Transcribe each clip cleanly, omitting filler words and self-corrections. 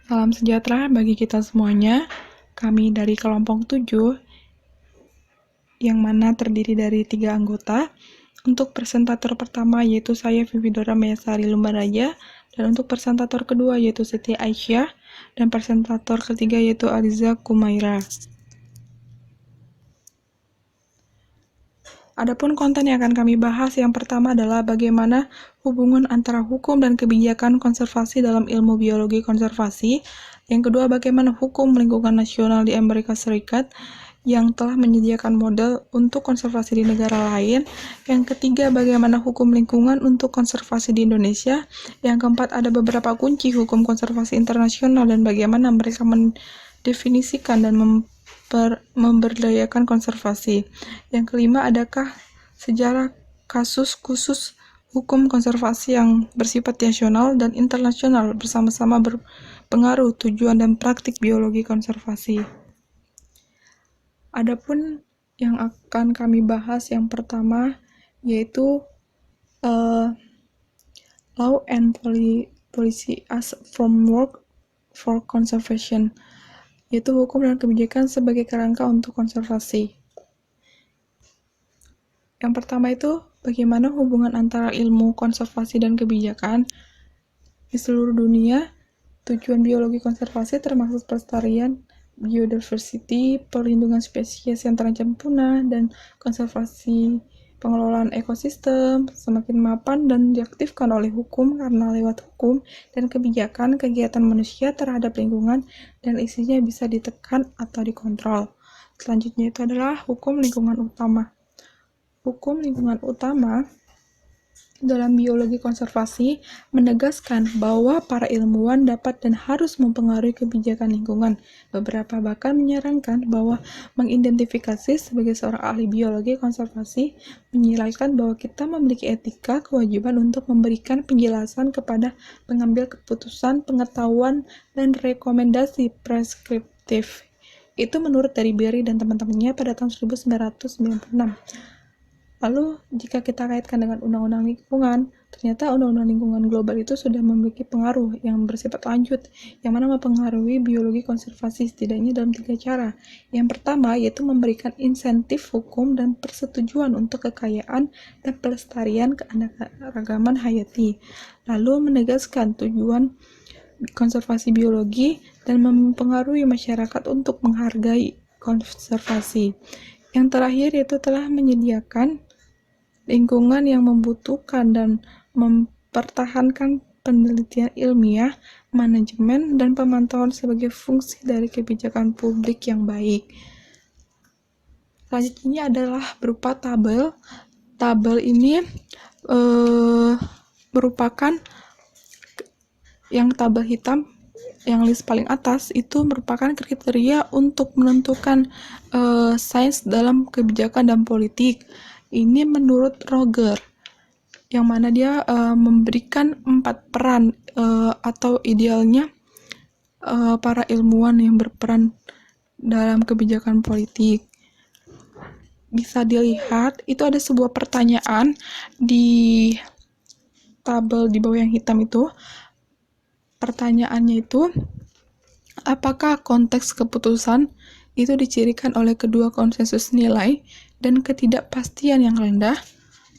Salam sejahtera bagi kita semuanya. Kami dari kelompok 7, yang mana terdiri dari 3 anggota. Untuk presentator pertama yaitu saya Vividora Mayasari Lumbaraja, dan untuk presentator kedua yaitu Siti Aisyah, dan presentator ketiga yaitu Aliza Kumaira. Adapun konten yang akan kami bahas, yang pertama adalah bagaimana hubungan antara hukum dan kebijakan konservasi dalam ilmu biologi konservasi. Yang kedua, bagaimana hukum lingkungan nasional di Amerika Serikat yang telah menyediakan model untuk konservasi di negara lain. Yang ketiga, bagaimana hukum lingkungan untuk konservasi di Indonesia. Yang keempat, ada beberapa kunci hukum konservasi internasional dan bagaimana mereka mendefinisikan dan memberdayakan konservasi. Yang kelima, adakah sejarah kasus khusus hukum konservasi yang bersifat nasional dan internasional bersama-sama berpengaruh tujuan dan praktik biologi konservasi. Adapun yang akan kami bahas yang pertama yaitu Law and Policy as Framework for Conservation, yaitu hukum dan kebijakan sebagai kerangka untuk konservasi. Yang pertama itu, bagaimana hubungan antara ilmu konservasi dan kebijakan. Di seluruh dunia, tujuan biologi konservasi termasuk pelestarian biodiversity, perlindungan spesies yang terancam punah, dan konservasi pengelolaan ekosistem semakin mapan dan diaktifkan oleh hukum karena lewat hukum dan kebijakan kegiatan manusia terhadap lingkungan dan isinya bisa ditekan atau dikontrol. Selanjutnya itu adalah hukum lingkungan utama. Hukum lingkungan utama dalam biologi konservasi menegaskan bahwa para ilmuwan dapat dan harus mempengaruhi kebijakan lingkungan. Beberapa bahkan menyarankan bahwa mengidentifikasi sebagai seorang ahli biologi konservasi menilaikan bahwa kita memiliki etika kewajiban untuk memberikan penjelasan kepada pengambil keputusan, pengetahuan, dan rekomendasi preskriptif. Itu menurut dari Berry dan teman-temannya pada tahun 1996. Lalu, jika kita kaitkan dengan undang-undang lingkungan, ternyata undang-undang lingkungan global itu sudah memiliki pengaruh yang bersifat lanjut, yang mana mempengaruhi biologi konservasi setidaknya dalam 3 cara. Yang pertama, yaitu memberikan insentif hukum dan persetujuan untuk kekayaan dan pelestarian keanekaragaman hayati. Lalu, menegaskan tujuan konservasi biologi dan mempengaruhi masyarakat untuk menghargai konservasi. Yang terakhir, yaitu telah menyediakan lingkungan yang membutuhkan dan mempertahankan penelitian ilmiah, manajemen, dan pemantauan sebagai fungsi dari kebijakan publik yang baik. Selanjutnya adalah berupa tabel. Tabel ini merupakan yang tabel hitam, yang list paling atas itu merupakan kriteria untuk menentukan sains dalam kebijakan dan politik. Ini menurut Roger, yang mana dia memberikan 4 peran atau idealnya para ilmuwan yang berperan dalam kebijakan politik. Bisa dilihat, itu ada sebuah pertanyaan di tabel di bawah yang hitam itu. Pertanyaannya itu, apakah konteks keputusan itu dicirikan oleh kedua konsensus nilai dan ketidakpastian yang rendah?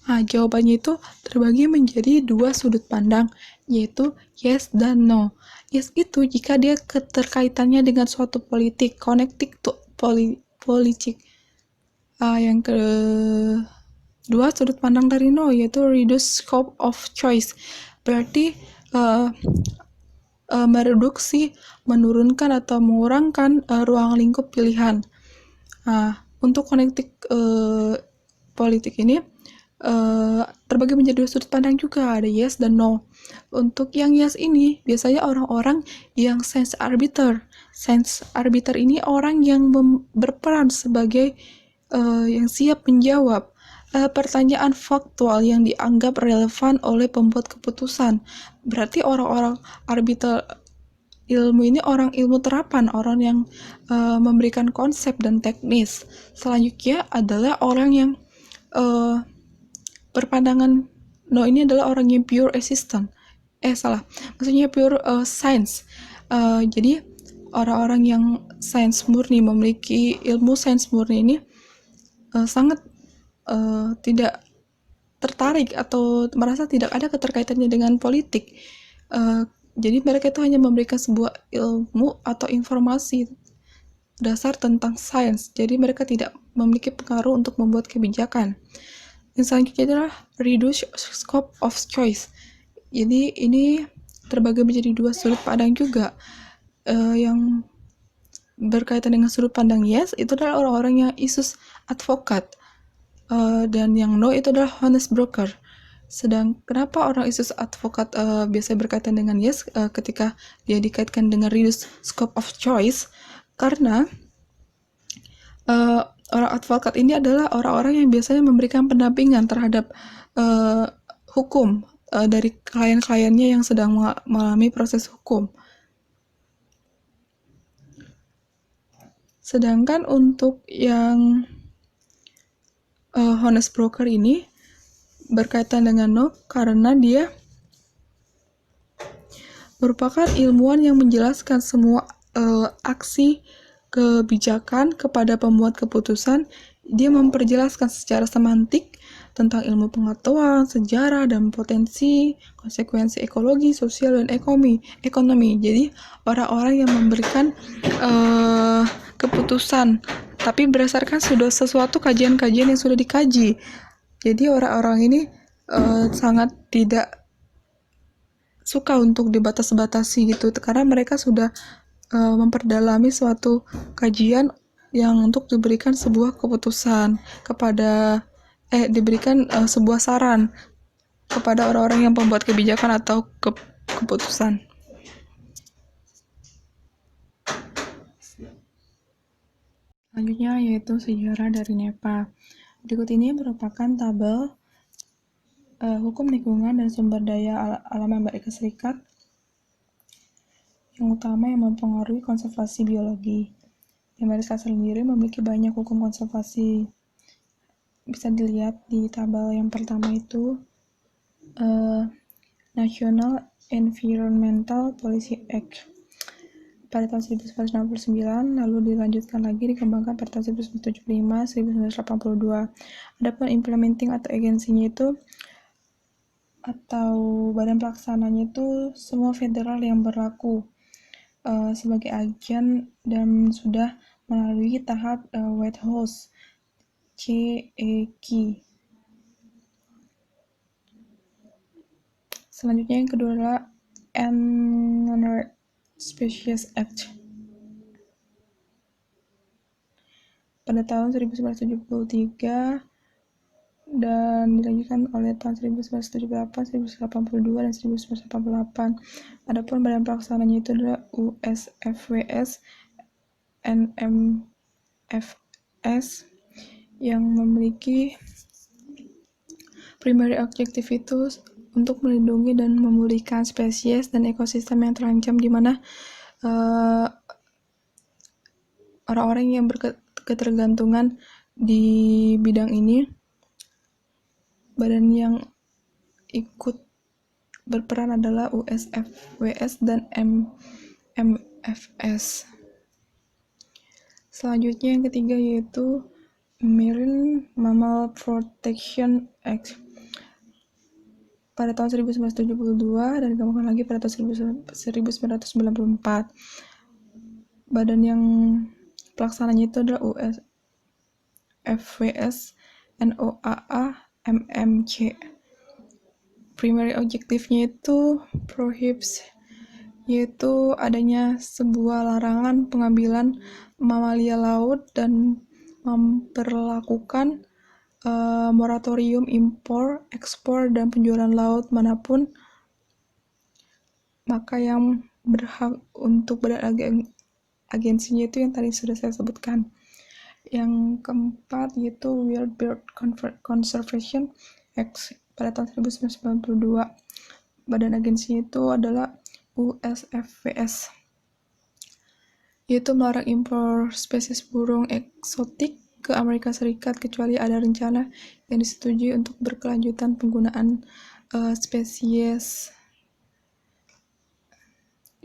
Jawabannya itu terbagi menjadi 2 sudut pandang, yaitu yes dan no. Yes itu jika dia keterkaitannya dengan suatu politik, connected to politik. Yang kedua sudut pandang dari no, yaitu reduce scope of choice. Berarti mereduksi, menurunkan atau mengurangkan ruang lingkup pilihan. Untuk connected politik ini terbagi menjadi 2 sudut pandang juga, ada yes dan no. Untuk yang yes ini biasanya orang-orang yang sense arbiter. Sense arbiter ini orang yang berperan sebagai yang siap menjawab pertanyaan faktual yang dianggap relevan oleh pembuat keputusan. Berarti orang-orang arbiter ilmu ini orang ilmu terapan, orang yang memberikan konsep dan teknis. Selanjutnya adalah orang yang berpandangan no, ini adalah orang yang pure assistant. Maksudnya pure science. Jadi orang-orang yang sains murni, memiliki ilmu sains murni ini sangat tidak tertarik atau merasa tidak ada keterkaitannya dengan politik. Jadi mereka itu hanya memberikan sebuah ilmu atau informasi dasar tentang sains. Jadi mereka tidak memiliki pengaruh untuk membuat kebijakan. Yang selanjutnya adalah reduce scope of choice. Jadi ini terbagi menjadi dua sudut pandang juga. Yang berkaitan dengan sudut pandang yes, itu adalah orang-orang yang isus advokat. Dan yang no itu adalah honest broker. Kenapa orang isus advokat biasanya berkaitan dengan yes ketika dia dikaitkan dengan reduce scope of choice? Karena orang advokat ini adalah orang-orang yang biasanya memberikan pendampingan terhadap hukum dari klien-kliennya yang sedang mengalami proses hukum. Sedangkan untuk yang honest broker ini berkaitan dengan no karena dia merupakan ilmuwan yang menjelaskan semua aksi kebijakan kepada pembuat keputusan. Dia memperjelaskan secara semantik tentang ilmu pengetahuan, sejarah, dan potensi, konsekuensi ekologi, sosial, dan ekonomi. Jadi orang-orang yang memberikan keputusan, tapi berdasarkan sudah sesuatu kajian-kajian yang sudah dikaji. Jadi orang-orang ini sangat tidak suka untuk dibatas-batasi gitu, karena mereka sudah memperdalami suatu kajian yang untuk diberikan sebuah keputusan kepada diberikan sebuah saran kepada orang-orang yang pembuat kebijakan atau keputusan. Selanjutnya yaitu sejarah dari NEPA. Berikut ini merupakan tabel hukum lingkungan dan sumber daya alam Amerika Serikat yang utama yang mempengaruhi konservasi biologi. Di Amerika sendiri memiliki banyak hukum konservasi. Bisa dilihat di tabel yang pertama itu National Environmental Policy Act pada tahun 1969, lalu dilanjutkan lagi dikembangkan pada tahun 1975, 1982. Adapun implementing atau agensinya itu atau badan pelaksananya itu semua federal yang berlaku sebagai agen dan sudah melalui tahap White House CEQ. Selanjutnya yang kedua adalah Endangered Species Act pada tahun 1973 dan dilanjutkan oleh tahun 1978, 1982, dan 1988. Adapun badan pelaksananya itu adalah USFWS NMFS yang memiliki primary objective itu untuk melindungi dan memulihkan spesies dan ekosistem yang terancam, di mana orang-orang yang berketergantungan di bidang ini. Badan yang ikut berperan adalah USFWS dan MMFS. Selanjutnya yang ketiga yaitu Marine Mammal Protection Act pada tahun 1972 dan dikembangkan lagi pada tahun 1994. Badan yang pelaksananya itu adalah USFWS NOAA MMC. Primary objektifnya itu prohibits, yaitu adanya sebuah larangan pengambilan mamalia laut dan memperlakukan moratorium impor, ekspor, dan penjualan laut manapun. Maka yang berhak untuk agensinya itu yang tadi sudah saya sebutkan. Yang keempat yaitu Wild Bird Conservation Act pada tahun 1992. Badan agensinya itu adalah USFWS, yaitu melarang impor spesies burung eksotik ke Amerika Serikat kecuali ada rencana yang disetujui untuk berkelanjutan penggunaan spesies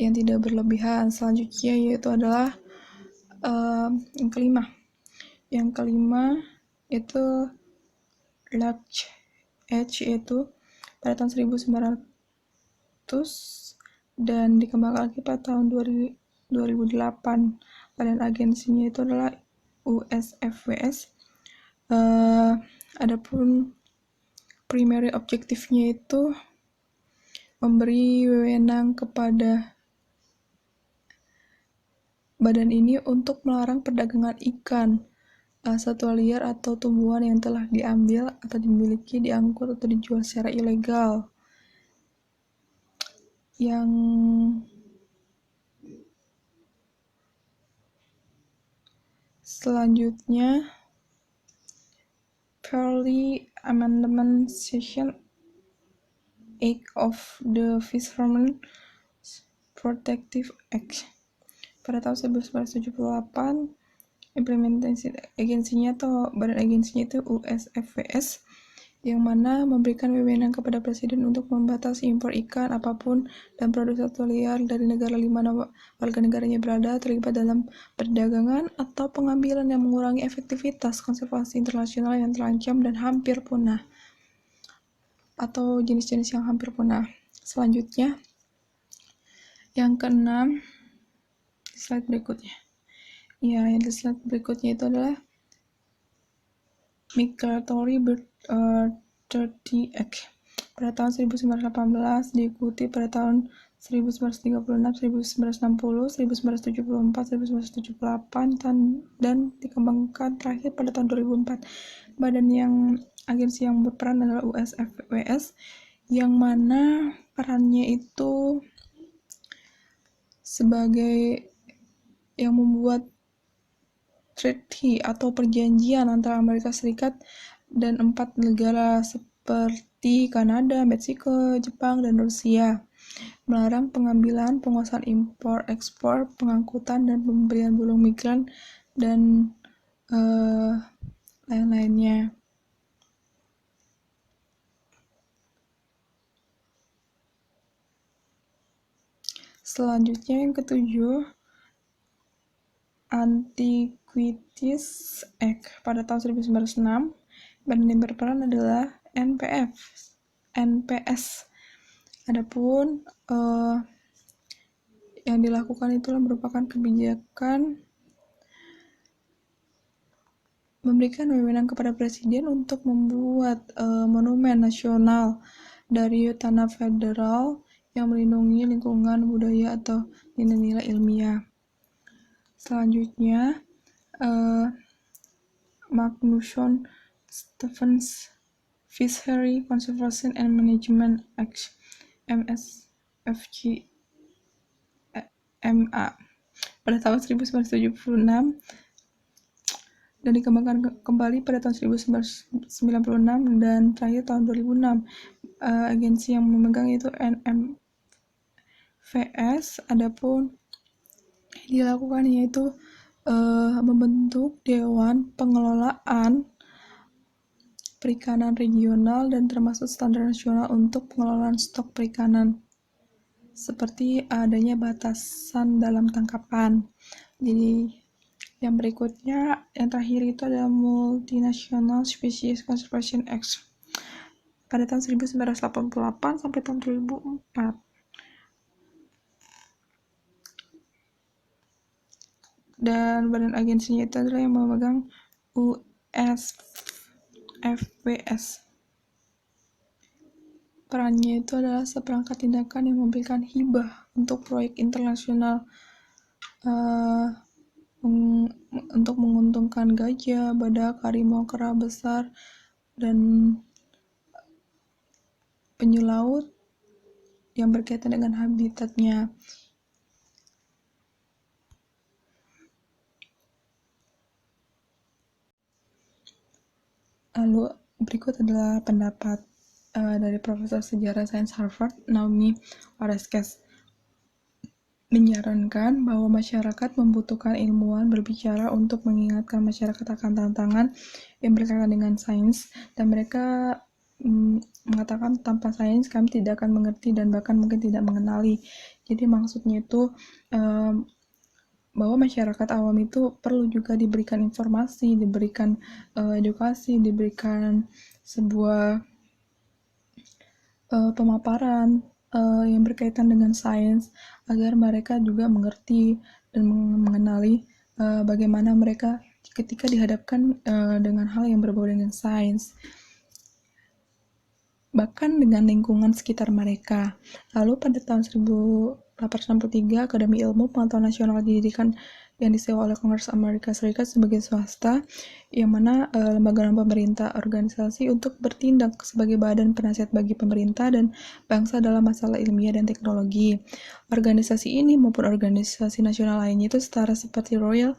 yang tidak berlebihan. Selanjutnya yaitu adalah yang kelima. Yang kelima itu Large Edge, yaitu pada tahun 1900 dan dikembangkan lagi pada tahun 2008. Badan agensinya itu adalah USFWS. Adapun primary objektifnya itu memberi wewenang kepada badan ini untuk melarang perdagangan ikan, satwa liar atau tumbuhan yang telah diambil atau dimiliki, diangkut atau dijual secara ilegal. Yang selanjutnya Fairly Amendment Section 8 of the Fishermen's Protective Act pada tahun 1978. Implementasi agensinya atau badan agensinya itu USFWS, yang mana memberikan wewenang kepada presiden untuk membatasi impor ikan apapun dan produk satwa liar dari negara di mana warga negaranya berada terlibat dalam perdagangan atau pengambilan yang mengurangi efektivitas konservasi internasional yang terancam dan hampir punah, atau jenis-jenis yang hampir punah. Selanjutnya, yang keenam, slide berikutnya. Ya, yang di slide berikutnya itu adalah Migratory Bird Treaty Act pada tahun 1918, diikuti pada tahun 1936, 1960, 1974, 1978, dan dikembangkan terakhir pada tahun 2004. Agensi yang berperan adalah USFWS, yang mana perannya itu sebagai yang membuat treaty atau perjanjian antara Amerika Serikat dan 4 negara seperti Kanada, Meksiko, Jepang, dan Rusia, melarang pengambilan, penguasaan impor, ekspor, pengangkutan, dan pemberian burung migran, dan lain-lainnya. Selanjutnya yang ketujuh, Antiquities Act pada tahun 1906. Badan yang berperan adalah NPS. Adapun yang dilakukan itulah merupakan kebijakan memberikan wewenang kepada presiden untuk membuat monumen nasional dari tanah federal yang melindungi lingkungan, budaya, atau nilai-nilai ilmiah. Selanjutnya, Magnuson-Stevens Fishery Conservation and Management Act (MSFG MA) pada tahun 1976 dan dikembangkan kembali pada tahun 1996 dan terakhir tahun 2006. Agensi yang memegang itu NMVS. Adapun yang dilakukan yaitu membentuk Dewan Pengelolaan Perikanan Regional dan termasuk standar nasional untuk pengelolaan stok perikanan, seperti adanya batasan dalam tangkapan. Jadi yang berikutnya, yang terakhir itu adalah Multinational Species Conservation Act pada tahun 1988 sampai tahun 2004. Dan badan agensinya itu adalah yang memegang USFWS. Perannya itu adalah seperangkat tindakan yang memberikan hibah untuk proyek internasional untuk menguntungkan gajah, badak, harimau, kera besar, dan penyu laut yang berkaitan dengan habitatnya. Lalu berikut adalah pendapat dari Profesor Sejarah Sains Harvard, Naomi Oreskes, menyarankan bahwa masyarakat membutuhkan ilmuwan berbicara untuk mengingatkan masyarakat akan tantangan yang berkaitan dengan sains, dan mereka mengatakan tanpa sains kami tidak akan mengerti dan bahkan mungkin tidak mengenali. Jadi maksudnya itu bahwa masyarakat awam itu perlu juga diberikan informasi, diberikan edukasi, diberikan sebuah pemaparan yang berkaitan dengan sains agar mereka juga mengerti dan mengenali bagaimana mereka ketika dihadapkan dengan hal yang berbau dengan sains, bahkan dengan lingkungan sekitar mereka. Lalu pada tahun 1863, Akademi Ilmu Pengetahuan Nasional didirikan yang disewa oleh Kongres Amerika Serikat sebagai swasta, yang mana lembaga pemerintah organisasi untuk bertindak sebagai badan penasihat bagi pemerintah dan bangsa dalam masalah ilmiah dan teknologi. Organisasi ini maupun organisasi nasional lainnya itu setara seperti Royal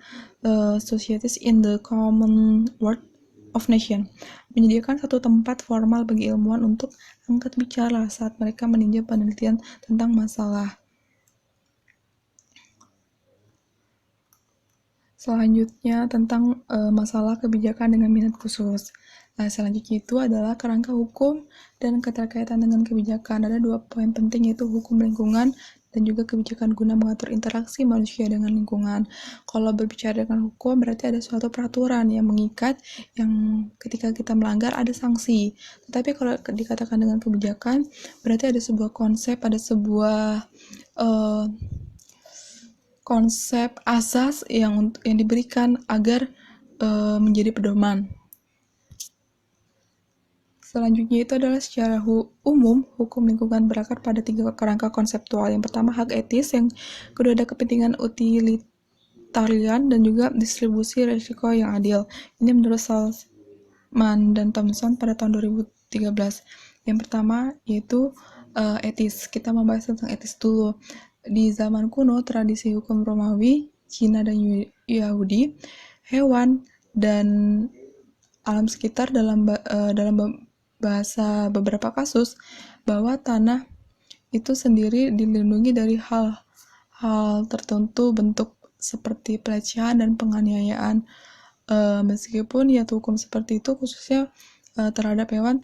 Societies in the Commonwealth of Nations, menyediakan satu tempat formal bagi ilmuwan untuk angkat bicara saat mereka meninjau penelitian tentang masalah. Selanjutnya tentang masalah kebijakan dengan minat khusus. Selanjutnya itu adalah kerangka hukum dan keterkaitan dengan kebijakan. Ada 2 poin penting, yaitu hukum lingkungan dan juga kebijakan guna mengatur interaksi manusia dengan lingkungan. Kalau berbicara dengan hukum, berarti ada suatu peraturan yang mengikat, yang ketika kita melanggar ada sanksi. Tetapi kalau dikatakan dengan kebijakan, berarti ada sebuah konsep, ada sebuah konsep asas yang diberikan agar menjadi pedoman. Selanjutnya itu adalah secara umum, hukum lingkungan berakar pada 3 kerangka konseptual. Yang pertama hak etis, yang kedua ada kepentingan utilitarian, dan juga distribusi risiko yang adil. Ini menurut Salzman dan Thomson pada tahun 2013. Yang pertama yaitu etis. Kita membahas tentang etis dulu. Di zaman kuno, tradisi hukum Romawi, Cina, dan Yahudi, hewan dan alam sekitar dalam bahasa beberapa kasus bahwa tanah itu sendiri dilindungi dari hal tertentu, bentuk seperti pelecehan dan penganiayaan. Meskipun ya hukum seperti itu khususnya terhadap hewan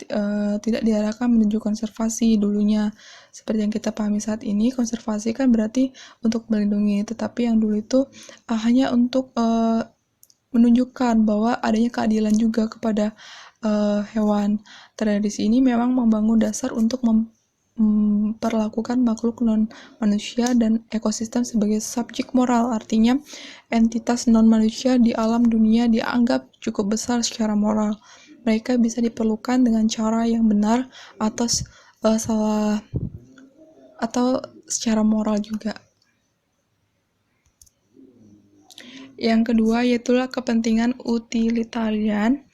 tidak diarahkan menuju konservasi dulunya. Seperti yang kita pahami saat ini, konservasi kan berarti untuk melindungi, tetapi yang dulu itu hanya untuk menunjukkan bahwa adanya keadilan juga kepada hewan. Tradisi ini memang membangun dasar untuk memperlakukan makhluk non-manusia dan ekosistem sebagai subjek moral. Artinya, entitas non-manusia di alam dunia dianggap cukup besar secara moral. Mereka bisa diperlukan dengan cara yang benar atau salah, atau secara moral juga. Yang kedua yaitulah kepentingan utilitarian.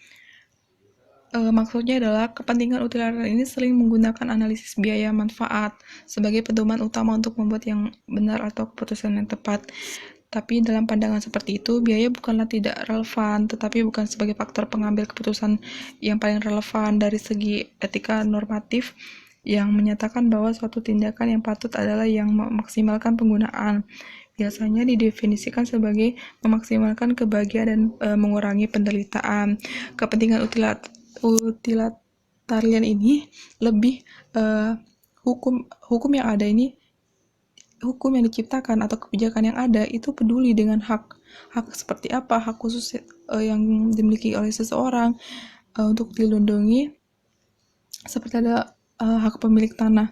Maksudnya adalah kepentingan utilitarian ini sering menggunakan analisis biaya manfaat sebagai pedoman utama untuk membuat yang benar atau keputusan yang tepat. Tapi dalam pandangan seperti itu, biaya bukanlah tidak relevan, tetapi bukan sebagai faktor pengambil keputusan yang paling relevan dari segi etika normatif yang menyatakan bahwa suatu tindakan yang patut adalah yang memaksimalkan penggunaan. Biasanya didefinisikan sebagai memaksimalkan kebahagiaan dan mengurangi penderitaan. Kepentingan utilitarian ini lebih hukum yang ada ini, hukum yang diciptakan atau kebijakan yang ada itu peduli dengan hak seperti apa, hak khusus yang dimiliki oleh seseorang untuk dilindungi, seperti ada hak pemilik tanah.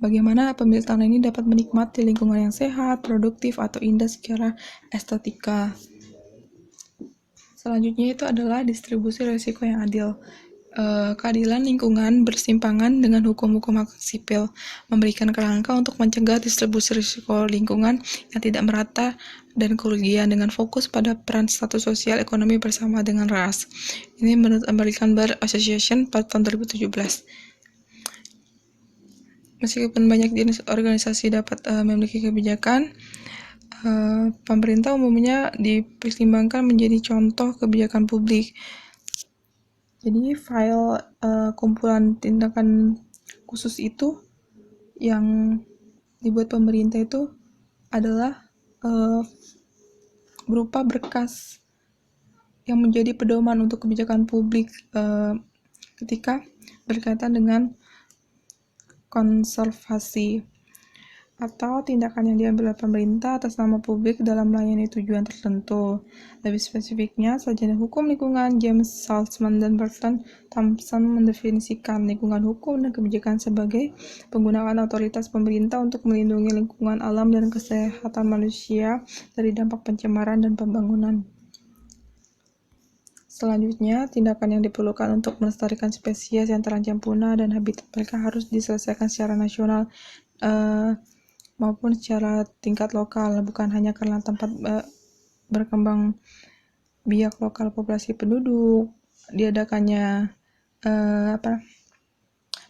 Bagaimana pemilik tanah ini dapat menikmati lingkungan yang sehat, produktif, atau indah secara estetika. Selanjutnya itu adalah distribusi risiko yang adil. Keadilan lingkungan bersimpangan dengan hukum-hukum hak sipil, memberikan kerangka untuk mencegah distribusi risiko lingkungan yang tidak merata dan kerugian dengan fokus pada peran status sosial ekonomi bersama dengan ras. Ini menurut American Bar Association pada tahun 2017. Meskipun banyak jenis organisasi dapat memiliki kebijakan, pemerintah umumnya dipertimbangkan menjadi contoh kebijakan publik. Jadi file kumpulan tindakan khusus itu yang dibuat pemerintah itu adalah berupa berkas yang menjadi pedoman untuk kebijakan publik ketika berkaitan dengan konservasi atau tindakan yang diambil oleh pemerintah atas nama publik dalam melayani tujuan tertentu. Lebih spesifiknya, sarjana hukum lingkungan James Salzman dan Burton Thompson mendefinisikan lingkungan hukum dan kebijakan sebagai penggunaan otoritas pemerintah untuk melindungi lingkungan alam dan kesehatan manusia dari dampak pencemaran dan pembangunan. Selanjutnya, tindakan yang diperlukan untuk melestarikan spesies yang terancam punah dan habitat mereka harus diselesaikan secara nasional maupun secara tingkat lokal, bukan hanya karena tempat berkembang biak lokal populasi penduduk, diadakannya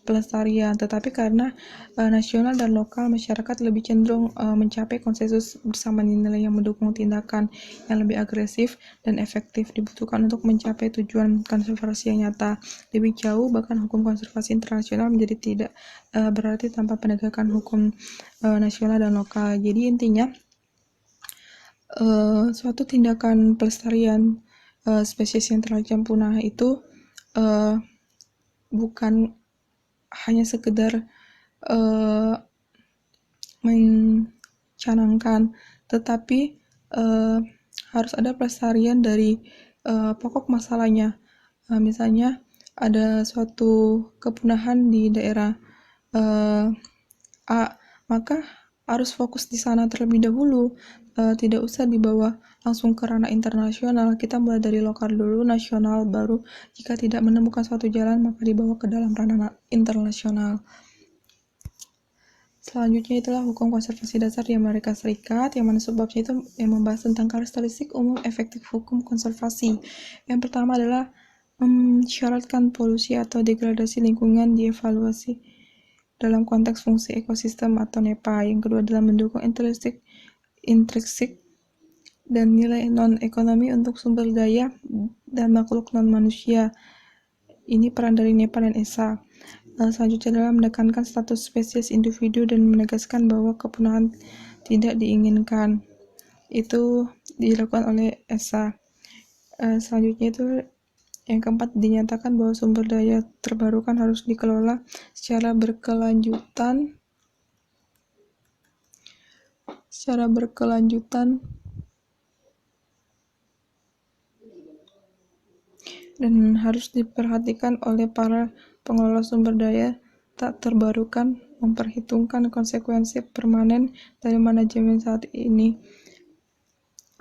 pelestarian, tetapi karena nasional dan lokal masyarakat lebih cenderung mencapai konsensus bersama nilai yang mendukung tindakan yang lebih agresif dan efektif dibutuhkan untuk mencapai tujuan konservasi yang nyata. Lebih jauh, bahkan hukum konservasi internasional menjadi tidak berarti tanpa penegakan hukum nasional dan lokal. Jadi intinya suatu tindakan pelestarian spesies yang terancam punah itu bukan hanya sekedar mencanangkan, tetapi harus ada pelestarian dari pokok masalahnya. Misalnya ada suatu kepunahan di daerah A, maka harus fokus di sana terlebih dahulu, tidak usah dibawa langsung ke ranah internasional. Kita mulai dari lokal dulu, nasional, baru jika tidak menemukan suatu jalan maka dibawa ke dalam ranah internasional. Selanjutnya itulah hukum konservasi dasar di Amerika Serikat, yang mana subbabnya itu yang membahas tentang karakteristik umum efektif hukum konservasi. Yang pertama adalah mensyaratkan polusi atau degradasi lingkungan dievaluasi dalam konteks fungsi ekosistem atau NEPA. Yang kedua adalah mendukung intrinsik dan nilai non-ekonomi untuk sumber daya dan makhluk non-manusia. Ini peran dari NEPA dan ESA. Selanjutnya adalah menekankan status spesies individu dan menegaskan bahwa kepunahan tidak diinginkan. Itu dilakukan oleh ESA. Selanjutnya itu yang keempat, dinyatakan bahwa sumber daya terbarukan harus dikelola secara berkelanjutan dan harus diperhatikan oleh para pengelola sumber daya tak terbarukan, memperhitungkan konsekuensi permanen dari manajemen saat ini,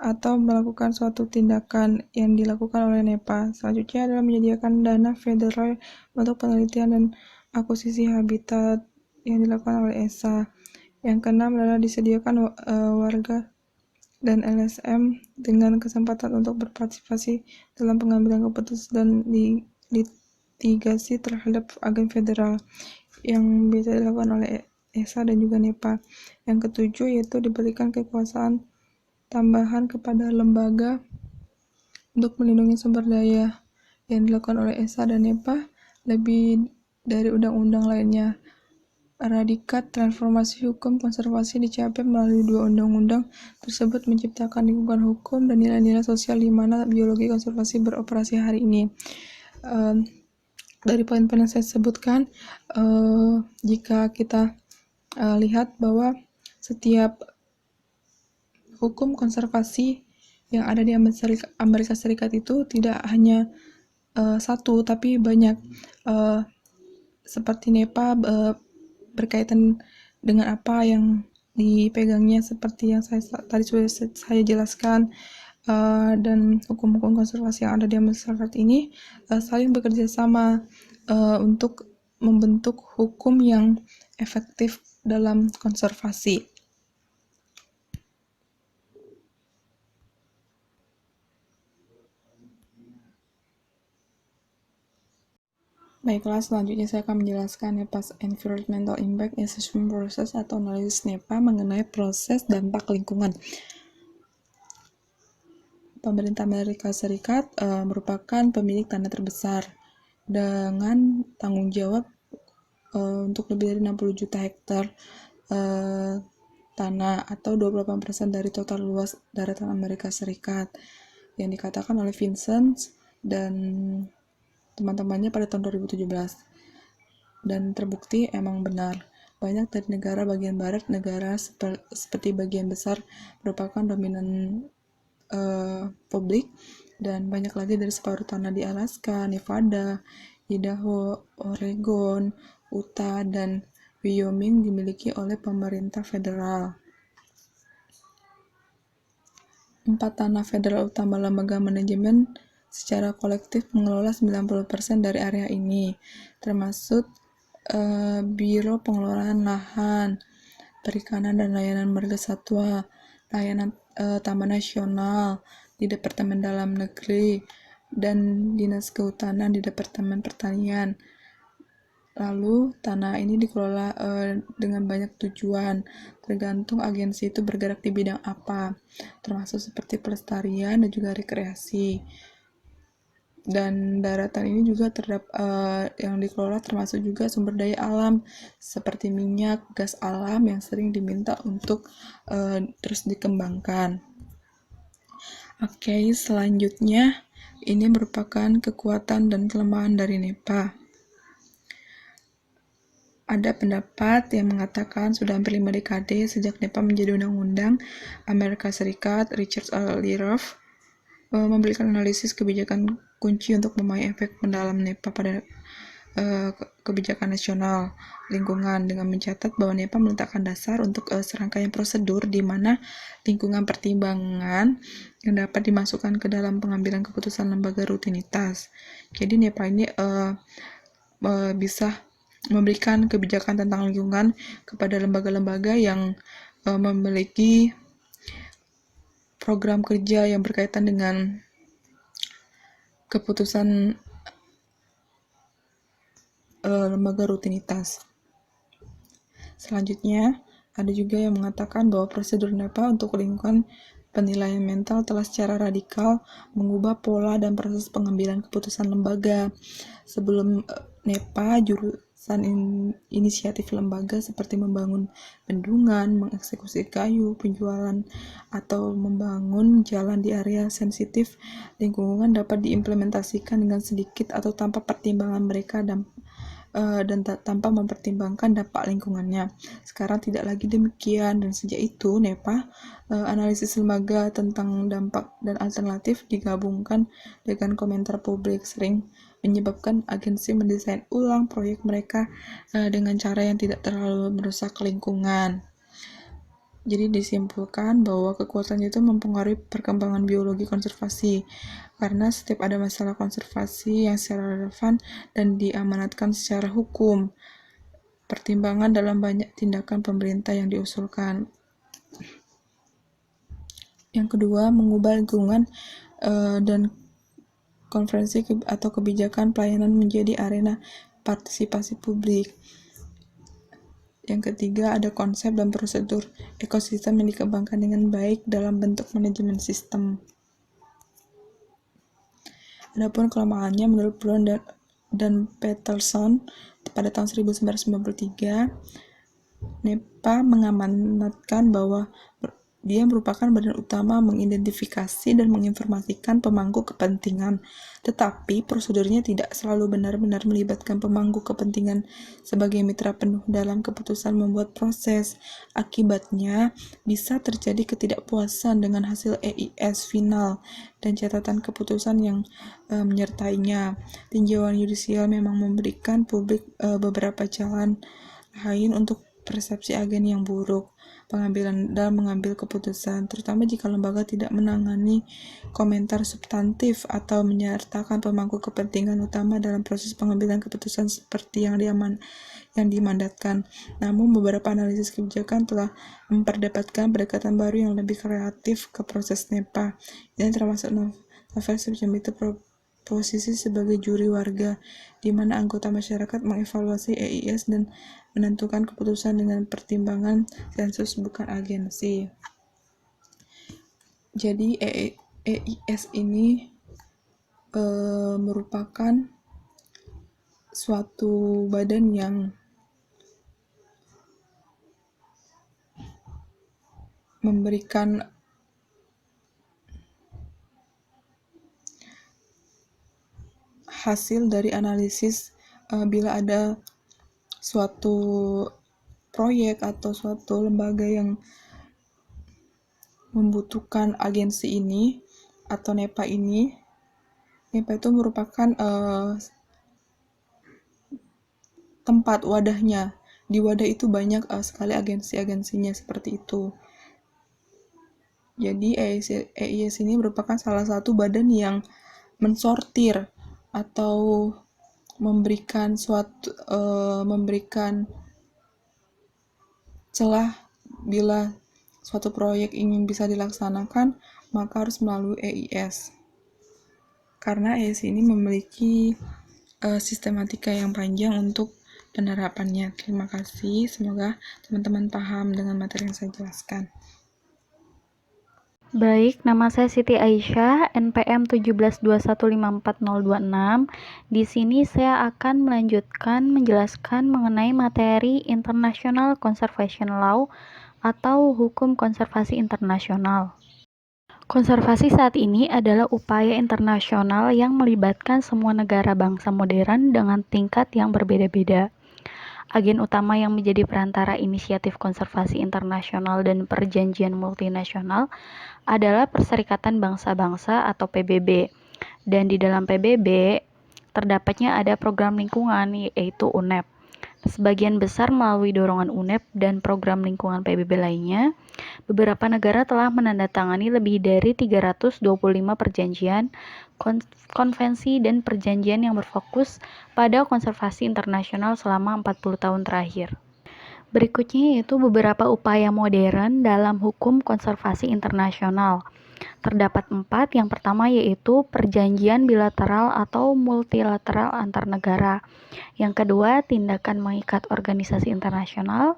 atau melakukan suatu tindakan yang dilakukan oleh NEPA. Selanjutnya adalah menyediakan dana federal untuk penelitian dan akuisisi habitat yang dilakukan oleh ESA. Yang keenam adalah disediakan warga dan LSM dengan kesempatan untuk berpartisipasi dalam pengambilan keputusan dan litigasi terhadap agen federal yang biasa dilakukan oleh ESA dan juga NEPA. Yang ketujuh yaitu diberikan kekuasaan tambahan kepada lembaga untuk melindungi sumber daya yang dilakukan oleh ESA dan NEPA lebih dari undang-undang lainnya. Radikat transformasi hukum konservasi dicapai melalui dua undang-undang tersebut menciptakan lingkungan hukum dan nilai-nilai sosial di mana biologi konservasi beroperasi hari ini. Dari poin-poin yang saya sebutkan, jika kita lihat bahwa setiap hukum konservasi yang ada di Amerika Serikat itu tidak hanya satu, tapi banyak. Seperti NEPA berkaitan dengan apa yang dipegangnya, seperti yang tadi sudah saya jelaskan, dan hukum-hukum konservasi yang ada di Amerika Serikat ini saling bekerja sama untuk membentuk hukum yang efektif dalam konservasi. Baiklah, selanjutnya saya akan menjelaskan NEPA Environmental Impact Assessment Process atau analisis NEPA mengenai proses dampak lingkungan. Pemerintah Amerika Serikat merupakan pemilik tanah terbesar dengan tanggung jawab untuk lebih dari 60 juta hektar tanah atau 28% dari total luas daratan Amerika Serikat, yang dikatakan oleh Vincent dan teman-temannya pada tahun 2017. Dan terbukti emang benar. Banyak dari negara bagian barat, negara seperti bagian besar merupakan dominan publik, dan banyak lagi dari separuh tanah di Alaska, Nevada, Idaho, Oregon, Utah, dan Wyoming dimiliki oleh pemerintah federal. 4 tanah federal utama lembaga manajemen secara kolektif mengelola 90% dari area ini, termasuk Biro Pengelolaan Lahan, Perikanan dan Layanan Marga Satwa, Layanan Taman Nasional di Departemen Dalam Negeri, dan Dinas Kehutanan di Departemen Pertanian. Lalu, tanah ini dikelola dengan banyak tujuan, tergantung agensi itu bergerak di bidang apa, termasuk seperti pelestarian dan juga rekreasi. Dan daratan ini juga yang dikelola termasuk juga sumber daya alam seperti minyak, gas alam yang sering diminta untuk terus dikembangkan. Oke, selanjutnya ini merupakan kekuatan dan kelemahan dari NEPA. Ada pendapat yang mengatakan sudah hampir 5 dekade sejak NEPA menjadi undang-undang, Amerika Serikat, Richard Aldiroff memberikan analisis kebijakan kunci untuk memahami efek mendalam NEPA pada kebijakan nasional lingkungan, dengan mencatat bahwa NEPA meletakkan dasar untuk serangkaian prosedur di mana lingkungan pertimbangan yang dapat dimasukkan ke dalam pengambilan keputusan lembaga rutinitas. Jadi NEPA ini bisa memberikan kebijakan tentang lingkungan kepada lembaga-lembaga yang memiliki program kerja yang berkaitan dengan keputusan lembaga rutinitas. Selanjutnya, ada juga yang mengatakan bahwa prosedur NEPA untuk lingkungan penilaian mental telah secara radikal mengubah pola dan proses pengambilan keputusan lembaga. Sebelum NEPA, jurusan inisiatif lembaga seperti membangun bendungan, mengeksekusi kayu, penjualan, atau membangun jalan di area sensitif lingkungan dapat diimplementasikan dengan sedikit atau tanpa pertimbangan mereka dan tanpa mempertimbangkan dampak lingkungannya. Sekarang tidak lagi demikian, dan sejak itu NEPA, analisis lembaga tentang dampak dan alternatif digabungkan dengan komentar publik, sering menyebabkan agensi mendesain ulang proyek mereka dengan cara yang tidak terlalu merusak lingkungan. Jadi disimpulkan bahwa kekuatannya itu mempengaruhi perkembangan biologi konservasi, karena setiap ada masalah konservasi yang secara relevan dan diamanatkan secara hukum, pertimbangan dalam banyak tindakan pemerintah yang diusulkan. Yang kedua, mengubah lingkungan dan konferensi atau kebijakan pelayanan menjadi arena partisipasi publik. Yang ketiga, ada konsep dan prosedur ekosistem yang dikembangkan dengan baik dalam bentuk manajemen sistem. Adapun kelemahannya, menurut Brown dan Peterson pada tahun 1993, NEPA mengamanatkan bahwa dia merupakan badan utama mengidentifikasi dan menginformasikan pemangku kepentingan, tetapi prosedurnya tidak selalu benar-benar melibatkan pemangku kepentingan sebagai mitra penuh dalam keputusan membuat proses. Akibatnya, bisa terjadi ketidakpuasan dengan hasil EIS final dan catatan keputusan yang menyertainya. Tinjauan yudisial memang memberikan publik beberapa jalan lain untuk persepsi agen yang buruk dalam mengambil keputusan, terutama jika lembaga tidak menangani komentar substantif atau menyertakan pemangku kepentingan utama dalam proses pengambilan keputusan seperti yang dimandatkan. Namun, beberapa analisis kebijakan telah memperdebatkan pendekatan baru yang lebih kreatif ke proses NEPA. Ini termasuk novel semacam itu posisi sebagai juri warga, di mana anggota masyarakat mengevaluasi EIS dan menentukan keputusan dengan pertimbangan sensus bukan agensi. Jadi EIS ini merupakan suatu badan yang memberikan hasil dari analisis bila ada suatu proyek atau suatu lembaga yang membutuhkan agensi ini atau NEPA ini. NEPA itu merupakan tempat wadahnya. Di wadah itu banyak sekali agensi-agensinya seperti itu. Jadi EIS ini merupakan salah satu badan yang mensortir atau memberikan celah bila suatu proyek ingin bisa dilaksanakan, maka harus melalui EIS. Karena EIS ini memiliki sistematika yang panjang untuk penerapannya. Terima kasih, semoga teman-teman paham dengan materi yang saya jelaskan. Baik, nama saya Siti Aisyah, NPM 1721540026. Di sini saya akan melanjutkan menjelaskan mengenai materi International Conservation Law atau Hukum Konservasi Internasional. Konservasi saat ini adalah upaya internasional yang melibatkan semua negara bangsa modern dengan tingkat yang berbeda-beda. Agen utama yang menjadi perantara inisiatif konservasi internasional dan perjanjian multinasional adalah Perserikatan Bangsa-Bangsa atau PBB. Dan di dalam PBB terdapatnya ada program lingkungan yaitu UNEP. Sebagian besar melalui dorongan UNEP dan program lingkungan PBB lainnya, beberapa negara telah menandatangani lebih dari 325 perjanjian, konvensi, dan perjanjian yang berfokus pada konservasi internasional selama 40 tahun terakhir. Berikutnya yaitu beberapa upaya modern dalam hukum konservasi internasional. Terdapat 4, yang pertama yaitu perjanjian bilateral atau multilateral antar negara. Yang kedua, tindakan mengikat organisasi internasional.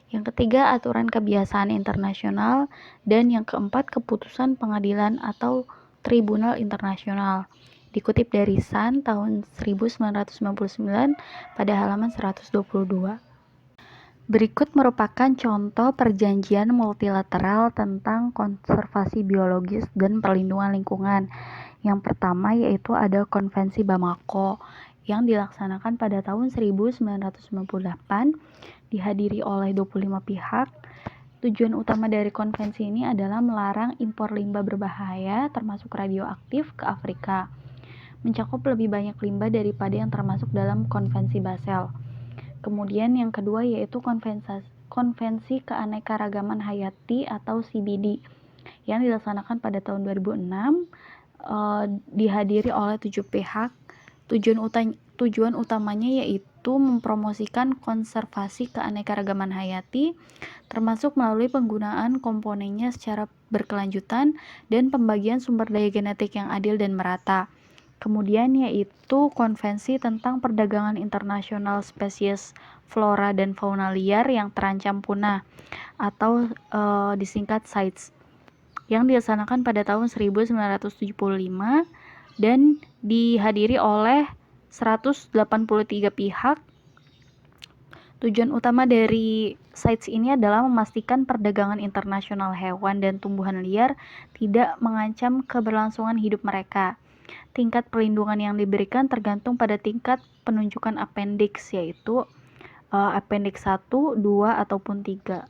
Yang ketiga, aturan kebiasaan internasional. Dan yang keempat, keputusan pengadilan atau tribunal internasional. Dikutip dari Sun tahun 1999 pada halaman 122. Berikut merupakan contoh perjanjian multilateral tentang konservasi biologis dan perlindungan lingkungan. Yang pertama yaitu ada Konvensi Bamako yang dilaksanakan pada tahun 1998, dihadiri oleh 25 pihak. Tujuan utama dari konvensi ini adalah melarang impor limbah berbahaya termasuk radioaktif ke Afrika, mencakup lebih banyak limbah daripada yang termasuk dalam Konvensi Basel. Kemudian yang kedua yaitu Konvensi Keanekaragaman Hayati atau CBD yang dilaksanakan pada tahun 2006, dihadiri oleh 7 pihak. Tujuan utamanya yaitu mempromosikan konservasi keanekaragaman hayati, termasuk melalui penggunaan komponennya secara berkelanjutan dan pembagian sumber daya genetik yang adil dan merata. Kemudian yaitu Konvensi tentang Perdagangan Internasional Spesies Flora dan Fauna Liar yang terancam punah atau disingkat CITES yang dilaksanakan pada tahun 1975 dan dihadiri oleh 183 pihak. Tujuan utama dari CITES ini adalah memastikan perdagangan internasional hewan dan tumbuhan liar tidak mengancam keberlangsungan hidup mereka. Tingkat perlindungan yang diberikan tergantung pada tingkat penunjukan appendix, yaitu appendix 1, 2, ataupun 3.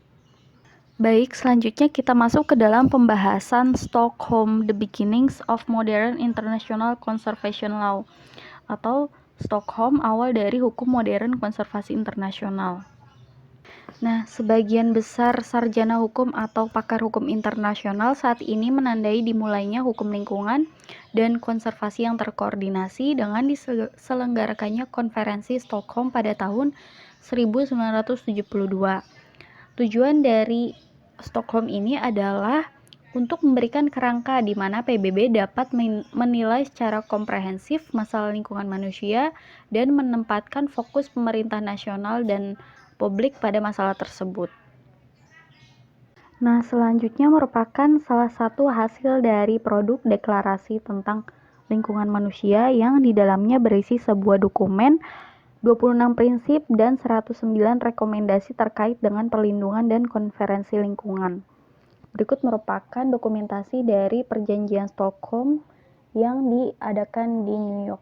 Baik, selanjutnya kita masuk ke dalam pembahasan Stockholm, The Beginnings of Modern International Conservation Law, atau Stockholm, awal dari hukum modern konservasi internasional. Nah, sebagian besar sarjana hukum atau pakar hukum internasional saat ini menandai dimulainya hukum lingkungan dan konservasi yang terkoordinasi dengan diselenggarakannya konferensi Stockholm pada tahun 1972. Tujuan dari Stockholm ini adalah untuk memberikan kerangka di mana PBB dapat menilai secara komprehensif masalah lingkungan manusia dan menempatkan fokus pemerintah nasional dan publik pada masalah tersebut. Nah, selanjutnya merupakan salah satu hasil dari produk deklarasi tentang lingkungan manusia yang di dalamnya berisi sebuah dokumen, 26 prinsip dan 109 rekomendasi terkait dengan perlindungan dan konferensi lingkungan. Berikut merupakan dokumentasi dari Perjanjian Stockholm yang diadakan di New York.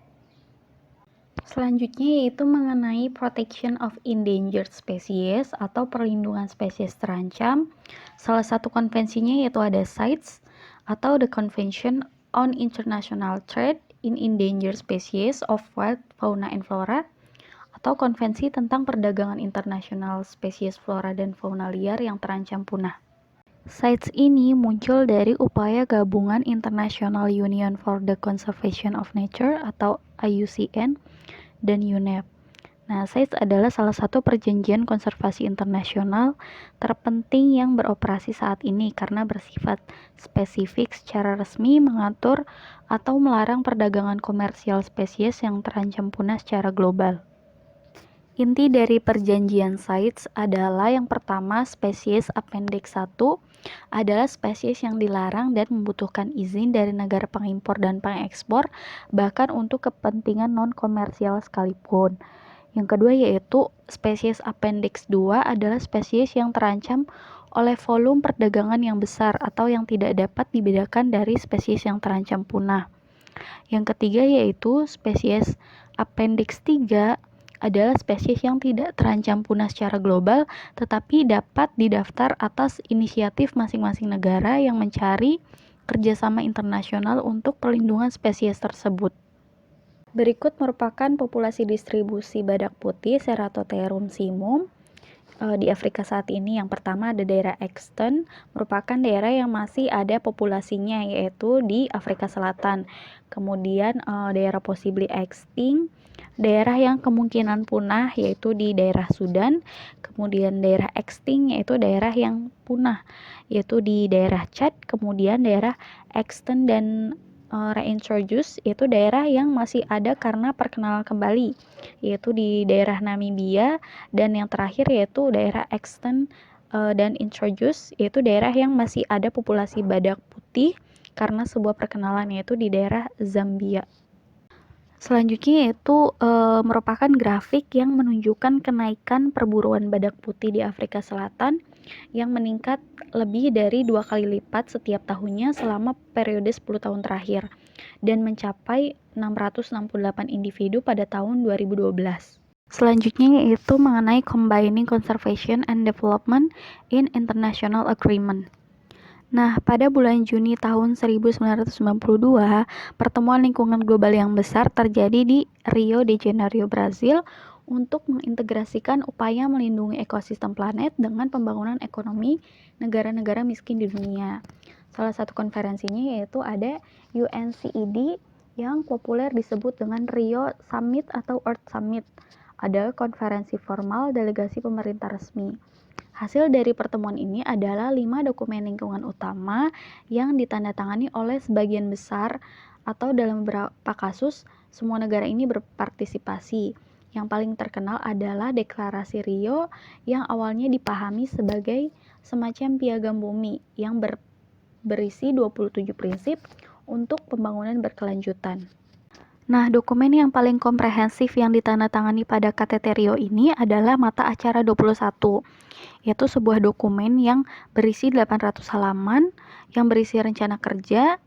Selanjutnya yaitu mengenai Protection of Endangered Species atau perlindungan spesies terancam. Salah satu konvensinya yaitu ada CITES atau The Convention on International Trade in Endangered Species of Wild Fauna and Flora, atau Konvensi tentang Perdagangan Internasional Spesies Flora dan Fauna Liar yang terancam punah. CITES ini muncul dari upaya gabungan International Union for the Conservation of Nature atau IUCN dan UNEP. Nah, CITES adalah salah satu perjanjian konservasi internasional terpenting yang beroperasi saat ini karena bersifat spesifik secara resmi mengatur atau melarang perdagangan komersial spesies yang terancam punah secara global. Inti dari perjanjian CITES adalah yang pertama, spesies Appendix 1 adalah spesies yang dilarang dan membutuhkan izin dari negara pengimpor dan pengekspor, bahkan untuk kepentingan non-komersial sekalipun. Yang kedua yaitu spesies Appendix 2 adalah spesies yang terancam oleh volume perdagangan yang besar atau yang tidak dapat dibedakan dari spesies yang terancam punah. Yang ketiga yaitu spesies Appendix 3 adalah spesies yang tidak terancam punah secara global, tetapi dapat didaftar atas inisiatif masing-masing negara yang mencari kerjasama internasional untuk perlindungan spesies tersebut. Berikut merupakan populasi distribusi badak putih Ceratotherium simum di Afrika saat ini. Yang pertama ada daerah Exton, merupakan daerah yang masih ada populasinya, yaitu di Afrika Selatan. Kemudian daerah possibly extinct, daerah yang kemungkinan punah yaitu di daerah Sudan. Kemudian daerah extinct yaitu daerah yang punah yaitu di daerah Chad. Kemudian daerah extinct dan reintroduce yaitu daerah yang masih ada karena perkenalan kembali yaitu di daerah Namibia. Dan yang terakhir yaitu daerah extinct dan introduce yaitu daerah yang masih ada populasi badak putih karena sebuah perkenalan yaitu di daerah Zambia. Selanjutnya yaitu merupakan grafik yang menunjukkan kenaikan perburuan badak putih di Afrika Selatan yang meningkat lebih dari 2 kali lipat setiap tahunnya selama periode 10 tahun terakhir dan mencapai 668 individu pada tahun 2012. Selanjutnya yaitu mengenai Combining Conservation and Development in International Agreement. Nah, pada bulan Juni tahun 1992, pertemuan lingkungan global yang besar terjadi di Rio de Janeiro, Brazil, untuk mengintegrasikan upaya melindungi ekosistem planet dengan pembangunan ekonomi negara-negara miskin di dunia. Salah satu konferensinya yaitu ada UNCED yang populer disebut dengan Rio Summit atau Earth Summit. Ada konferensi formal delegasi pemerintah resmi. Hasil dari pertemuan ini adalah 5 dokumen lingkungan utama yang ditandatangani oleh sebagian besar atau dalam beberapa kasus semua negara ini berpartisipasi. Yang paling terkenal adalah Deklarasi Rio yang awalnya dipahami sebagai semacam piagam bumi yang berisi 27 prinsip untuk pembangunan berkelanjutan. Nah, dokumen yang paling komprehensif yang ditandatangani pada KTT Rio ini adalah Mata Acara 21, yaitu sebuah dokumen yang berisi 800 halaman yang berisi rencana kerja,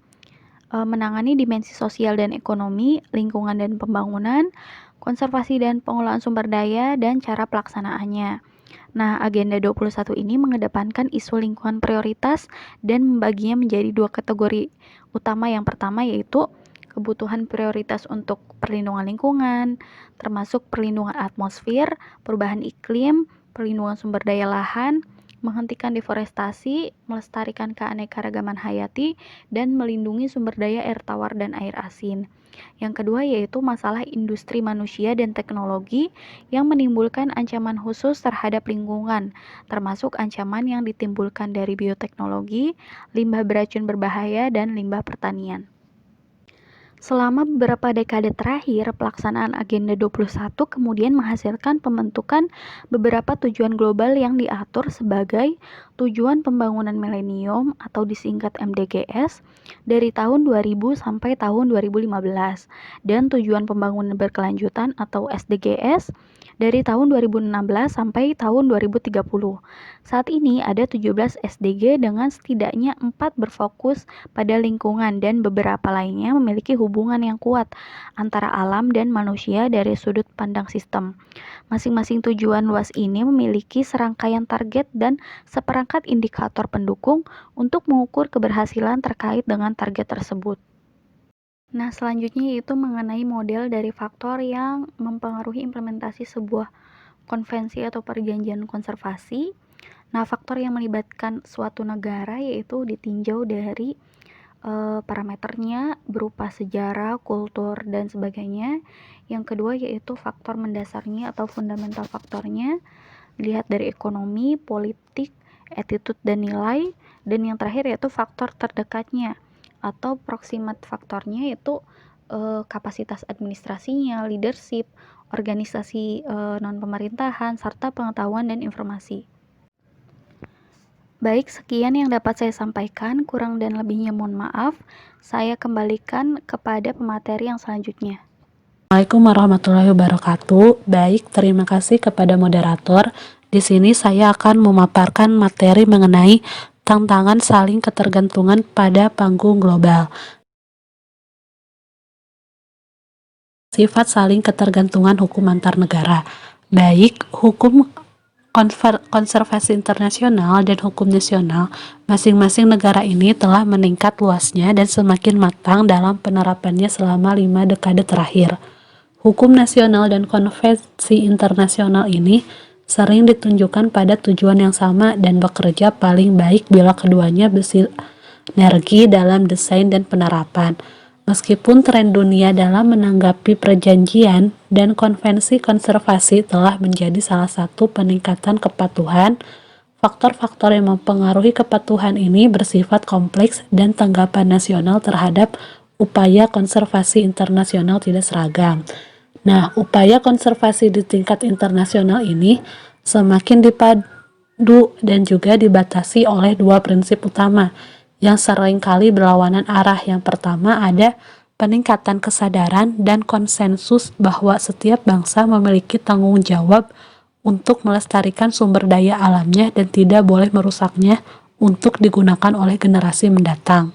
menangani dimensi sosial dan ekonomi, lingkungan dan pembangunan, konservasi dan pengelolaan sumber daya, dan cara pelaksanaannya. Nah, Agenda 21 ini mengedepankan isu lingkungan prioritas dan membaginya menjadi 2 kategori utama. Yang pertama yaitu kebutuhan prioritas untuk perlindungan lingkungan, termasuk perlindungan atmosfer, perubahan iklim, perlindungan sumber daya lahan, menghentikan deforestasi, melestarikan keanekaragaman hayati, dan melindungi sumber daya air tawar dan air asin. Yang kedua yaitu masalah industri manusia dan teknologi yang menimbulkan ancaman khusus terhadap lingkungan, termasuk ancaman yang ditimbulkan dari bioteknologi, limbah beracun berbahaya, dan limbah pertanian. Selama beberapa dekade terakhir, pelaksanaan Agenda 21 kemudian menghasilkan pembentukan beberapa tujuan global yang diatur sebagai Tujuan Pembangunan Milenium atau disingkat MDGs dari tahun 2000 sampai tahun 2015 dan Tujuan Pembangunan Berkelanjutan atau SDGs dari tahun 2016 sampai tahun 2030. Saat ini ada 17 SDG dengan setidaknya 4 berfokus pada lingkungan dan beberapa lainnya memiliki hubungan hubungan yang kuat antara alam dan manusia dari sudut pandang sistem. Masing-masing tujuan luas ini memiliki serangkaian target dan seperangkat indikator pendukung untuk mengukur keberhasilan terkait dengan target tersebut. Nah, selanjutnya yaitu mengenai model dari faktor yang mempengaruhi implementasi sebuah konvensi atau perjanjian konservasi. Nah, faktor yang melibatkan suatu negara yaitu ditinjau dari parameternya berupa sejarah, kultur, dan sebagainya. Yang kedua yaitu faktor mendasarnya atau fundamental faktornya, dilihat dari ekonomi, politik, attitude, dan nilai. Dan yang terakhir yaitu faktor terdekatnya atau proximate faktornya, yaitu kapasitas administrasinya, leadership, organisasi non-pemerintahan, serta pengetahuan dan informasi. Baik, sekian yang dapat saya sampaikan, kurang dan lebihnya mohon maaf. Saya kembalikan kepada pemateri yang selanjutnya. Assalamualaikum warahmatullahi wabarakatuh. Baik, terima kasih kepada moderator. Di sini saya akan memaparkan materi mengenai tantangan saling ketergantungan pada panggung global. Sifat saling ketergantungan hukum antar negara. Baik, hukum konservasi internasional dan hukum nasional, masing-masing negara ini telah meningkat luasnya dan semakin matang dalam penerapannya selama 5 dekade terakhir. Hukum nasional dan konvensi internasional ini sering ditunjukkan pada tujuan yang sama dan bekerja paling baik bila keduanya bersinergi dalam desain dan penerapan. Meskipun tren dunia dalam menanggapi perjanjian dan konvensi konservasi telah menjadi salah satu peningkatan kepatuhan, faktor-faktor yang mempengaruhi kepatuhan ini bersifat kompleks dan tanggapan nasional terhadap upaya konservasi internasional tidak seragam. Nah, upaya konservasi di tingkat internasional ini semakin dipadu dan juga dibatasi oleh dua prinsip utama yang seringkali berlawanan arah. Yang pertama ada peningkatan kesadaran dan konsensus bahwa setiap bangsa memiliki tanggung jawab untuk melestarikan sumber daya alamnya dan tidak boleh merusaknya untuk digunakan oleh generasi mendatang.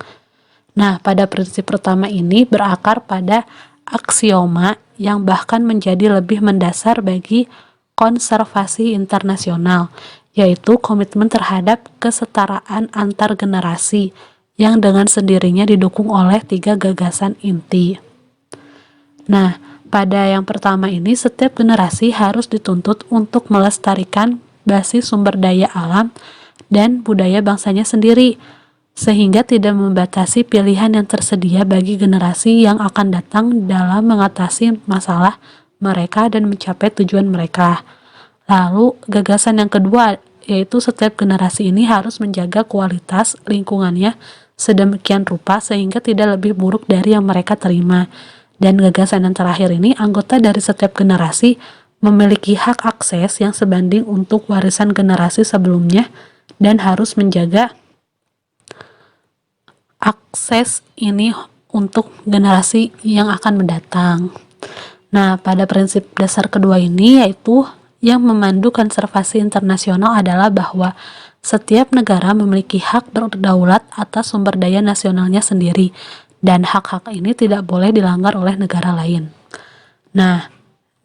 Nah, pada prinsip pertama ini berakar pada aksioma yang bahkan menjadi lebih mendasar bagi konservasi internasional, yaitu komitmen terhadap kesetaraan antar generasi yang dengan sendirinya didukung oleh 3 gagasan inti. Nah, pada yang pertama ini setiap generasi harus dituntut untuk melestarikan basis sumber daya alam dan budaya bangsanya sendiri, sehingga tidak membatasi pilihan yang tersedia bagi generasi yang akan datang dalam mengatasi masalah mereka dan mencapai tujuan mereka. Lalu, gagasan yang kedua yaitu setiap generasi ini harus menjaga kualitas lingkungannya sedemikian rupa sehingga tidak lebih buruk dari yang mereka terima. Dan gagasan yang terakhir ini, anggota dari setiap generasi memiliki hak akses yang sebanding untuk warisan generasi sebelumnya dan harus menjaga akses ini untuk generasi yang akan mendatang. Nah, pada prinsip dasar kedua ini yaitu yang memandu konservasi internasional adalah bahwa setiap negara memiliki hak berdaulat atas sumber daya nasionalnya sendiri dan hak-hak ini tidak boleh dilanggar oleh negara lain. Nah,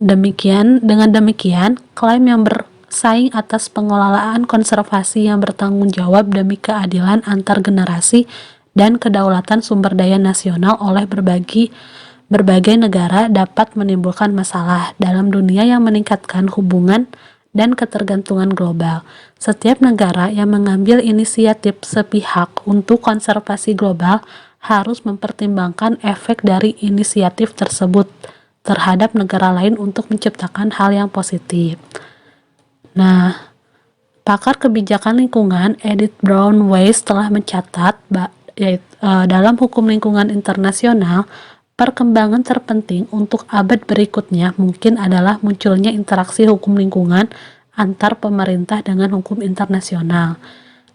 dengan demikian, klaim yang bersaing atas pengelolaan konservasi yang bertanggung jawab demi keadilan antar generasi dan kedaulatan sumber daya nasional oleh berbagai negara dapat menimbulkan masalah dalam dunia yang meningkatkan hubungan dan ketergantungan global. Setiap negara yang mengambil inisiatif sepihak untuk konservasi global harus mempertimbangkan efek dari inisiatif tersebut terhadap negara lain untuk menciptakan hal yang positif. Nah, pakar kebijakan lingkungan Edith Brown Weiss telah mencatat dalam hukum lingkungan internasional, perkembangan terpenting untuk abad berikutnya mungkin adalah munculnya interaksi hukum lingkungan antar pemerintah dengan hukum internasional.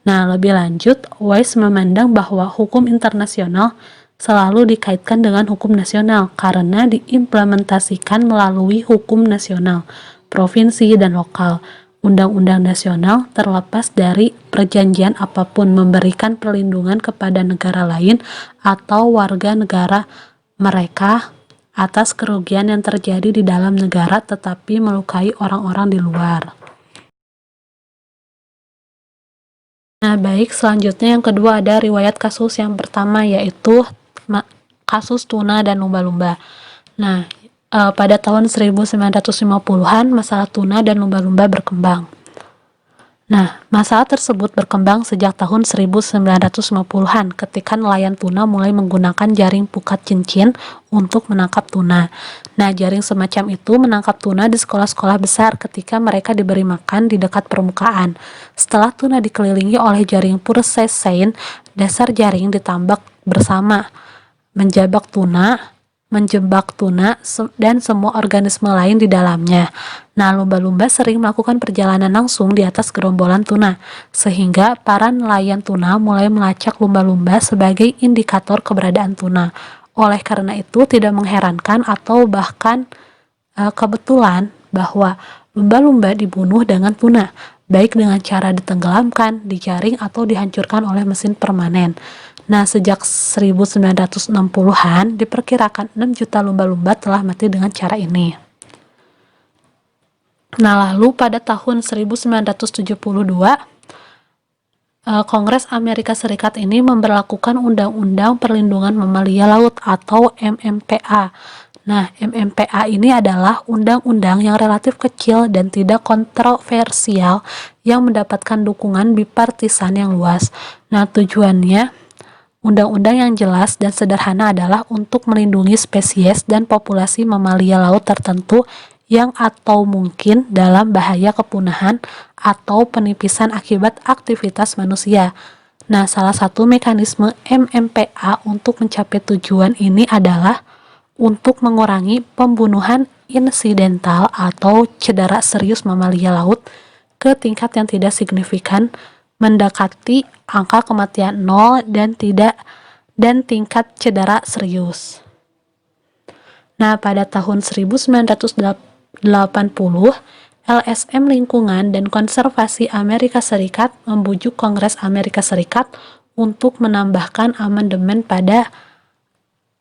Nah, lebih lanjut, Weiss memandang bahwa hukum internasional selalu dikaitkan dengan hukum nasional karena diimplementasikan melalui hukum nasional, provinsi, dan lokal. Undang-undang nasional terlepas dari perjanjian apapun memberikan perlindungan kepada negara lain atau warga negara mereka atas kerugian yang terjadi di dalam negara tetapi melukai orang-orang di luar. Nah, baik, selanjutnya yang kedua ada riwayat kasus yang pertama, yaitu kasus tuna dan lumba-lumba. Nah, pada tahun 1950-an masalah tuna dan lumba-lumba berkembang. Nah, masalah tersebut berkembang sejak tahun 1950-an ketika nelayan tuna mulai menggunakan jaring pukat cincin untuk menangkap tuna. Nah, jaring semacam itu menangkap tuna di sekolah-sekolah besar ketika mereka diberi makan di dekat permukaan. Setelah tuna dikelilingi oleh jaring purse sein, dasar jaring ditambak bersama, menjebak tuna, dan semua organisme lain di dalamnya. Nah, lumba-lumba sering melakukan perjalanan langsung di atas gerombolan tuna, sehingga para nelayan tuna mulai melacak lumba-lumba sebagai indikator keberadaan tuna. Oleh karena itu, tidak mengherankan atau bahkan kebetulan bahwa lumba-lumba dibunuh dengan tuna, baik dengan cara ditenggelamkan, dijaring, atau dihancurkan oleh mesin permanen. Nah, sejak 1960-an, diperkirakan 6 juta lumba-lumba telah mati dengan cara ini. Nah, lalu pada tahun 1972, Kongres Amerika Serikat ini memberlakukan Undang-Undang Perlindungan Mamalia Laut atau MMPA. Nah, MMPA ini adalah undang-undang yang relatif kecil dan tidak kontroversial yang mendapatkan dukungan bipartisan yang luas. Nah, tujuannya undang-undang yang jelas dan sederhana adalah untuk melindungi spesies dan populasi mamalia laut tertentu yang atau mungkin dalam bahaya kepunahan atau penipisan akibat aktivitas manusia. Nah, salah satu mekanisme MMPA untuk mencapai tujuan ini adalah untuk mengurangi pembunuhan insidental atau cedera serius mamalia laut ke tingkat yang tidak signifikan, mendekati angka kematian 0 dan tingkat cedera serius. Nah, pada tahun 1980, LSM Lingkungan dan Konservasi Amerika Serikat membujuk Kongres Amerika Serikat untuk menambahkan amandemen pada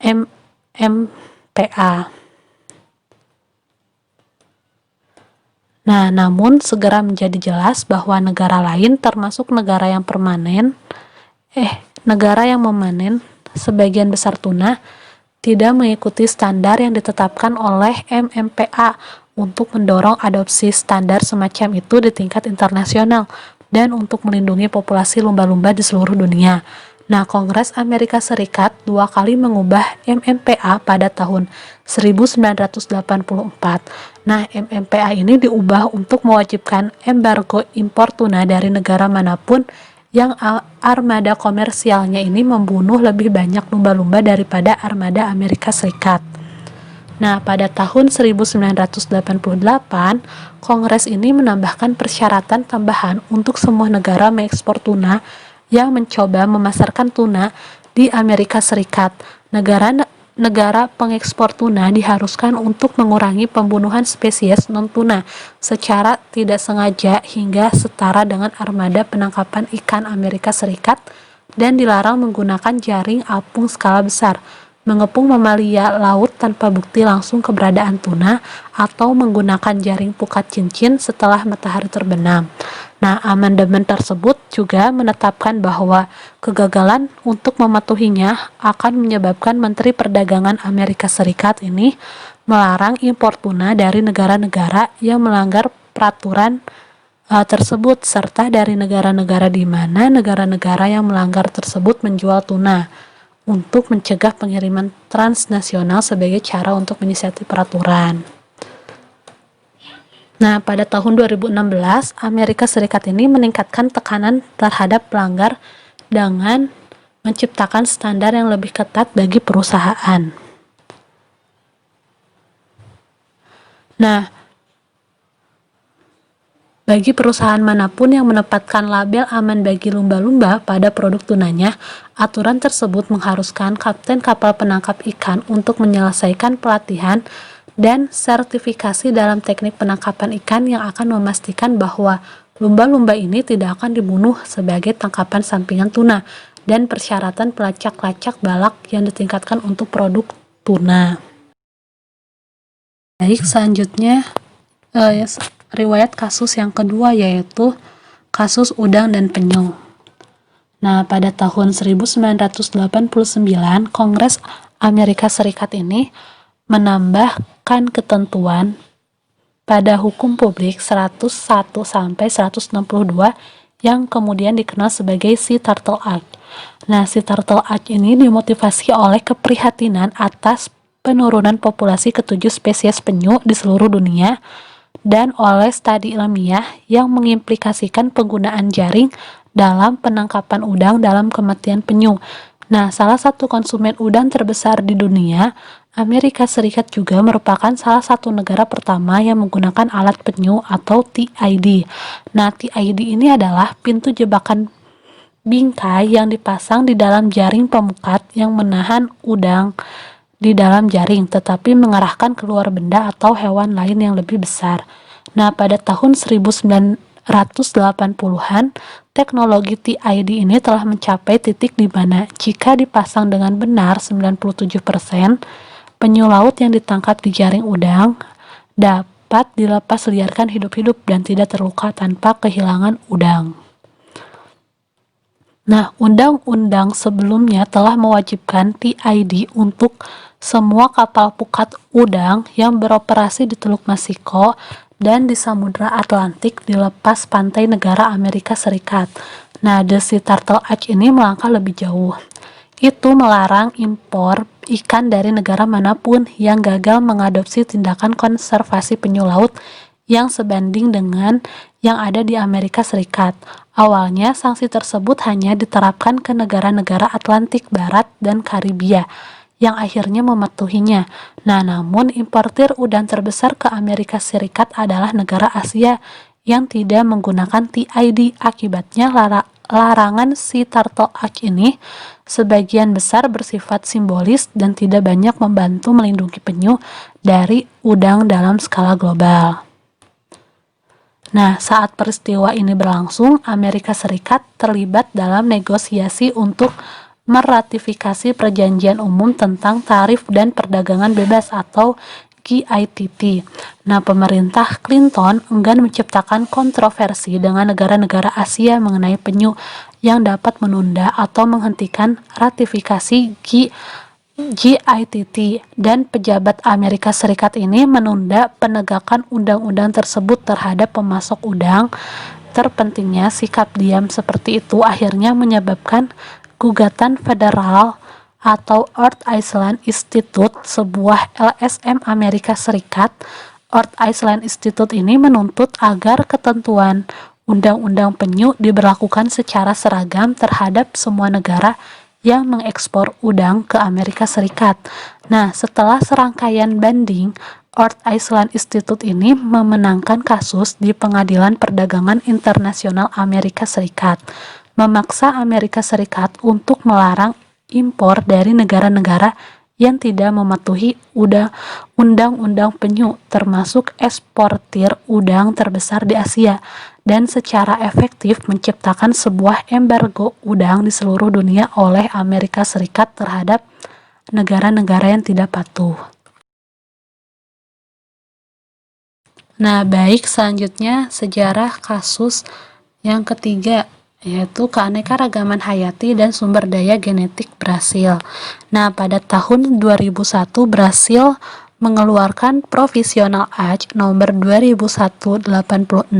MMPA. Nah, namun segera menjadi jelas bahwa negara lain termasuk negara yang memanen sebagian besar tuna tidak mengikuti standar yang ditetapkan oleh MMPA untuk mendorong adopsi standar semacam itu di tingkat internasional dan untuk melindungi populasi lumba-lumba di seluruh dunia. Nah, Kongres Amerika Serikat 2 kali mengubah MMPA pada tahun 1984. Nah, MMPA ini diubah untuk mewajibkan embargo impor tuna dari negara manapun yang armada komersialnya ini membunuh lebih banyak lumba-lumba daripada armada Amerika Serikat. Nah, pada tahun 1988, Kongres ini menambahkan persyaratan tambahan untuk semua negara mengekspor tuna yang mencoba memasarkan tuna di Amerika Serikat. Negara pengekspor tuna diharuskan untuk mengurangi pembunuhan spesies non-tuna secara tidak sengaja hingga setara dengan armada penangkapan ikan Amerika Serikat dan dilarang menggunakan jaring apung skala besar, mengepung mamalia laut tanpa bukti langsung keberadaan tuna, atau menggunakan jaring pukat cincin setelah matahari terbenam. Nah, amandemen tersebut juga menetapkan bahwa kegagalan untuk mematuhinya akan menyebabkan Menteri Perdagangan Amerika Serikat ini melarang impor tuna dari negara-negara yang melanggar peraturan tersebut, serta dari negara-negara di mana negara-negara yang melanggar tersebut menjual tuna, untuk mencegah pengiriman transnasional sebagai cara untuk menyiasati peraturan. Nah, pada tahun 2016, Amerika Serikat ini meningkatkan tekanan terhadap pelanggar dengan menciptakan standar yang lebih ketat bagi perusahaan. Nah, bagi perusahaan manapun yang menempatkan label aman bagi lumba-lumba pada produk tunanya, aturan tersebut mengharuskan kapten kapal penangkap ikan untuk menyelesaikan pelatihan dan sertifikasi dalam teknik penangkapan ikan yang akan memastikan bahwa lumba-lumba ini tidak akan dibunuh sebagai tangkapan sampingan tuna, dan persyaratan pelacak-lacak balak yang ditingkatkan untuk produk tuna. Baik, selanjutnya riwayat kasus yang kedua yaitu kasus udang dan penyu. Nah, pada tahun 1989, Kongres Amerika Serikat ini menambahkan ketentuan pada hukum publik 101 sampai 162 yang kemudian dikenal sebagai Sea Turtle Act. Nah, Sea Turtle Act ini dimotivasi oleh keprihatinan atas penurunan populasi ketujuh spesies penyu di seluruh dunia dan oleh studi ilmiah yang mengimplikasikan penggunaan jaring dalam penangkapan udang dalam kematian penyu. Nah, salah satu konsumen udang terbesar di dunia, Amerika Serikat juga merupakan salah satu negara pertama yang menggunakan alat penyu atau TID. Nah, TID ini adalah pintu jebakan bingkai yang dipasang di dalam jaring pemukat yang menahan udang di dalam jaring, tetapi mengarahkan keluar benda atau hewan lain yang lebih besar. Nah, pada tahun 1980-an, teknologi TID ini telah mencapai titik di mana jika dipasang dengan benar 97%, penyu laut yang ditangkap di jaring udang dapat dilepas liarkan hidup-hidup dan tidak terluka tanpa kehilangan udang. Nah, undang-undang sebelumnya telah mewajibkan TID untuk semua kapal pukat udang yang beroperasi di Teluk Meksiko dan di Samudra Atlantik di lepas pantai negara Amerika Serikat. Nah, The Sea Turtle Act ini melangkah lebih jauh. Itu melarang impor ikan dari negara manapun yang gagal mengadopsi tindakan konservasi penyu laut yang sebanding dengan yang ada di Amerika Serikat. Awalnya, sanksi tersebut hanya diterapkan ke negara-negara Atlantik Barat dan Karibia, yang akhirnya mematuhinya. Nah, namun importir udang terbesar ke Amerika Serikat adalah negara Asia yang tidak menggunakan TID. Akibatnya, larangan Sea Turtle Act ini sebagian besar bersifat simbolis dan tidak banyak membantu melindungi penyu dari udang dalam skala global. Nah, saat peristiwa ini berlangsung, Amerika Serikat terlibat dalam negosiasi untuk meratifikasi Perjanjian Umum tentang Tarif dan Perdagangan Bebas atau GITT. Nah, pemerintah Clinton enggan menciptakan kontroversi dengan negara-negara Asia mengenai penyu yang dapat menunda atau menghentikan ratifikasi GITT, dan pejabat Amerika Serikat ini menunda penegakan undang-undang tersebut terhadap pemasok udang. Terpentingnya sikap diam seperti itu akhirnya menyebabkan gugatan federal atau Rhode Island Institute, sebuah LSM Amerika Serikat. Rhode Island Institute ini menuntut agar ketentuan undang-undang penyu diberlakukan secara seragam terhadap semua negara yang mengekspor udang ke Amerika Serikat. Nah, setelah serangkaian banding, Rhode Island Institute ini memenangkan kasus di Pengadilan Perdagangan Internasional Amerika Serikat, memaksa Amerika Serikat untuk melarang impor dari negara-negara yang tidak mematuhi undang-undang penyu, termasuk eksportir udang terbesar di Asia, dan secara efektif menciptakan sebuah embargo udang di seluruh dunia oleh Amerika Serikat terhadap negara-negara yang tidak patuh. Nah, baik, selanjutnya sejarah kasus yang ketiga, yaitu keanekaragaman hayati dan sumber daya genetik Brasil. Nah, pada tahun 2001, Brasil mengeluarkan Provisional Act nomor 2001-86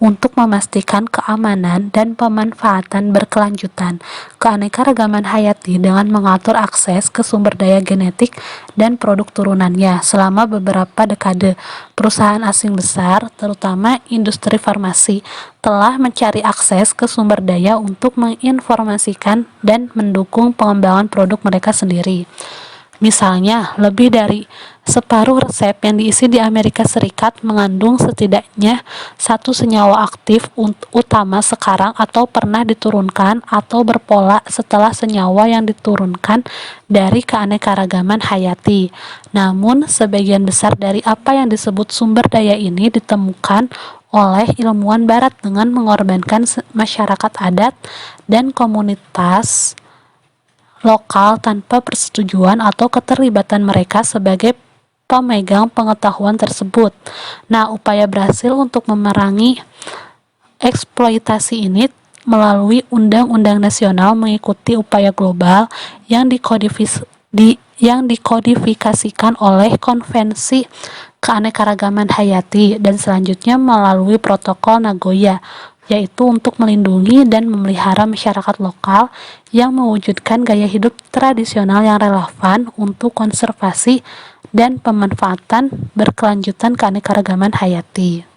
untuk memastikan keamanan dan pemanfaatan berkelanjutan keanekaragaman hayati dengan mengatur akses ke sumber daya genetik dan produk turunannya. Selama beberapa dekade, perusahaan asing besar, terutama industri farmasi, telah mencari akses ke sumber daya untuk menginformasikan dan mendukung pengembangan produk mereka sendiri. Misalnya, lebih dari separuh resep yang diisi di Amerika Serikat mengandung setidaknya satu senyawa aktif utama sekarang atau pernah diturunkan atau berpola setelah senyawa yang diturunkan dari keanekaragaman hayati. Namun, sebagian besar dari apa yang disebut sumber daya ini ditemukan oleh ilmuwan barat dengan mengorbankan masyarakat adat dan komunitas lokal tanpa persetujuan atau keterlibatan mereka sebagai pemegang pengetahuan tersebut. Nah, upaya Brasil untuk memerangi eksploitasi ini melalui undang-undang nasional mengikuti upaya global yang dikodifikasikan oleh Konvensi Keanekaragaman Hayati dan selanjutnya melalui Protokol Nagoya, yaitu untuk melindungi dan memelihara masyarakat lokal yang mewujudkan gaya hidup tradisional yang relevan untuk konservasi dan pemanfaatan berkelanjutan keanekaragaman hayati.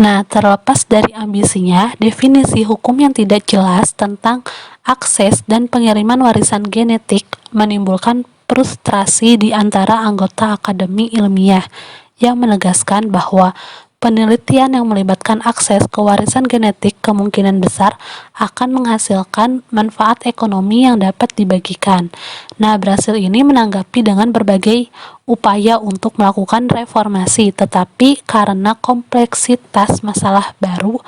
Nah, terlepas dari ambisinya, definisi hukum yang tidak jelas tentang akses dan pengiriman warisan genetik menimbulkan frustrasi di antara anggota akademi ilmiah yang menegaskan bahwa penelitian yang melibatkan akses ke warisan genetik kemungkinan besar akan menghasilkan manfaat ekonomi yang dapat dibagikan. Nah, Brasil ini menanggapi dengan berbagai upaya untuk melakukan reformasi, tetapi karena kompleksitas masalah baru,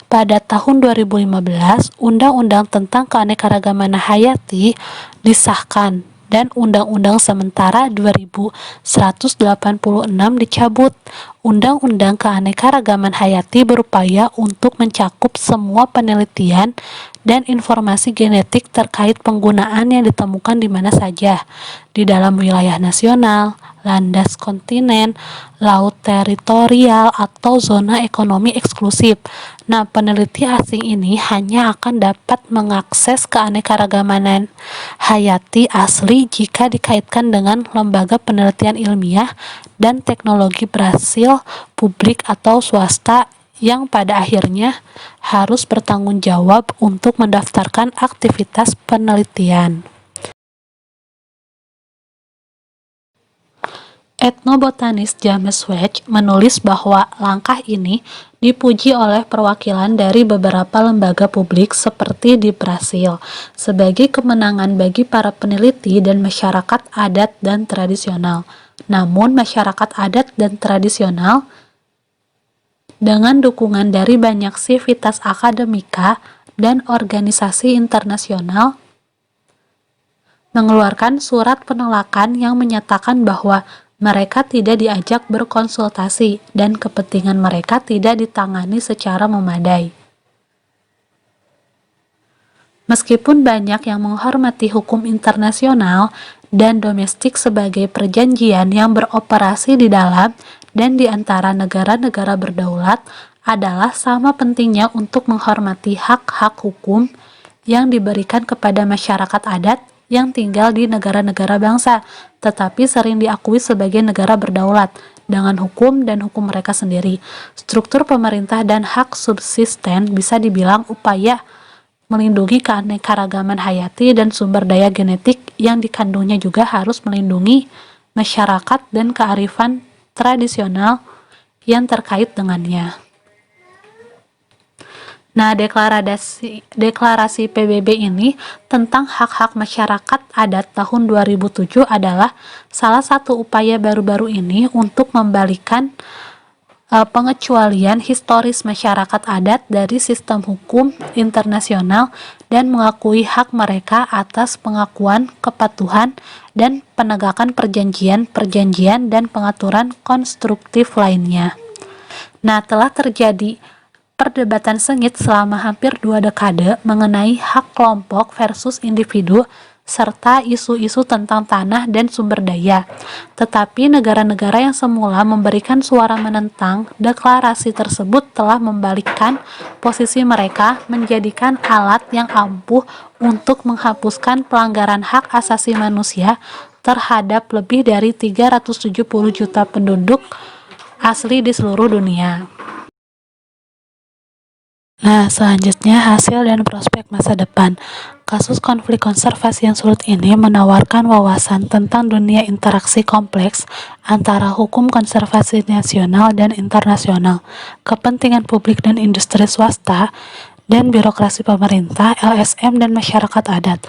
pada tahun 2015, Undang-Undang tentang Keanekaragaman Hayati disahkan dan Undang-Undang Sementara 2186 dicabut. Undang-Undang Keanekaragaman Hayati berupaya untuk mencakup semua penelitian dan informasi genetik terkait penggunaan yang ditemukan di mana saja, di dalam wilayah nasional, landas kontinen, laut teritorial, atau zona ekonomi eksklusif. Nah, peneliti asing ini hanya akan dapat mengakses keanekaragaman hayati asli jika dikaitkan dengan lembaga penelitian ilmiah dan teknologi Brasil, publik atau swasta, yang pada akhirnya harus bertanggung jawab untuk mendaftarkan aktivitas penelitian. Etnobotanis James Wedge menulis bahwa langkah ini dipuji oleh perwakilan dari beberapa lembaga publik seperti di Brasil sebagai kemenangan bagi para peneliti dan masyarakat adat dan tradisional. Namun, masyarakat adat dan tradisional dengan dukungan dari banyak sivitas akademika dan organisasi internasional mengeluarkan surat penolakan yang menyatakan bahwa mereka tidak diajak berkonsultasi dan kepentingan mereka tidak ditangani secara memadai. Meskipun banyak yang menghormati hukum internasional dan domestik sebagai perjanjian yang beroperasi di dalam dan di antara negara-negara berdaulat, adalah sama pentingnya untuk menghormati hak-hak hukum yang diberikan kepada masyarakat adat yang tinggal di negara-negara bangsa, tetapi sering diakui sebagai negara berdaulat, dengan hukum dan hukum mereka sendiri. Struktur pemerintah dan hak subsisten bisa dibilang upaya melindungi keanekaragaman hayati dan sumber daya genetik yang dikandungnya juga harus melindungi masyarakat dan kearifan tradisional yang terkait dengannya. Nah, deklarasi PBB ini tentang hak-hak masyarakat adat tahun 2007 adalah salah satu upaya baru-baru ini untuk membalikan pengecualian historis masyarakat adat dari sistem hukum internasional dan mengakui hak mereka atas pengakuan kepatuhan dan penegakan perjanjian dan pengaturan konstruktif lainnya. Nah, telah terjadi perdebatan sengit selama hampir 2 dekade mengenai hak kelompok versus individu serta isu-isu tentang tanah dan sumber daya. Tetapi negara-negara yang semula memberikan suara menentang deklarasi tersebut telah membalikkan posisi mereka, menjadikan alat yang ampuh untuk menghapuskan pelanggaran hak asasi manusia terhadap lebih dari 370 juta penduduk asli di seluruh dunia. Nah, selanjutnya hasil dan prospek masa depan. Kasus konflik konservasi yang sulit ini menawarkan wawasan tentang dunia interaksi kompleks antara hukum konservasi nasional dan internasional, kepentingan publik dan industri swasta, dan birokrasi pemerintah, LSM, dan masyarakat adat.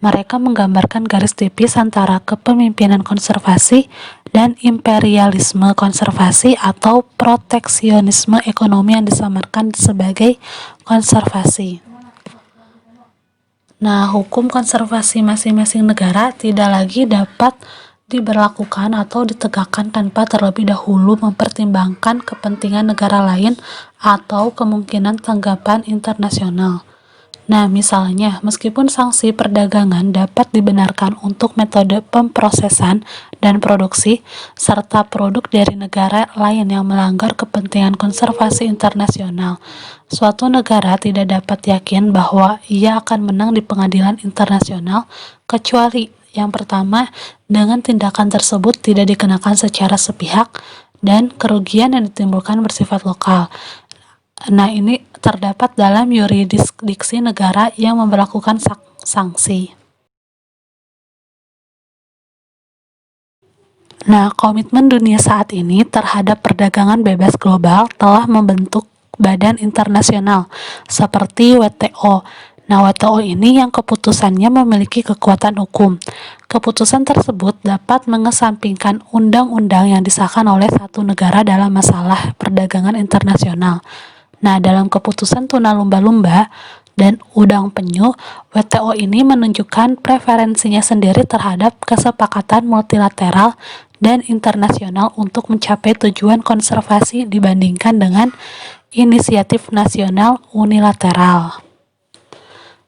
Mereka menggambarkan garis tipis antara kepemimpinan konservasi dan imperialisme konservasi atau proteksionisme ekonomi yang disamarkan sebagai konservasi. Nah, hukum konservasi masing-masing negara tidak lagi dapat diberlakukan atau ditegakkan tanpa terlebih dahulu mempertimbangkan kepentingan negara lain atau kemungkinan tanggapan internasional. Nah, misalnya, meskipun sanksi perdagangan dapat dibenarkan untuk metode pemprosesan dan produksi, serta produk dari negara lain yang melanggar kepentingan konservasi internasional, suatu negara tidak dapat yakin bahwa ia akan menang di pengadilan internasional, kecuali yang pertama, dengan tindakan tersebut tidak dikenakan secara sepihak dan kerugian yang ditimbulkan bersifat lokal. Nah, ini terdapat dalam yurisdiksi negara yang memberlakukan sanksi. Nah, komitmen dunia saat ini terhadap perdagangan bebas global telah membentuk badan internasional seperti WTO. Nah, WTO ini yang keputusannya memiliki kekuatan hukum. Keputusan tersebut dapat mengesampingkan undang-undang yang disahkan oleh satu negara dalam masalah perdagangan internasional. Nah, dalam keputusan tuna lumba-lumba dan udang penyu, WTO ini menunjukkan preferensinya sendiri terhadap kesepakatan multilateral dan internasional untuk mencapai tujuan konservasi dibandingkan dengan inisiatif nasional unilateral.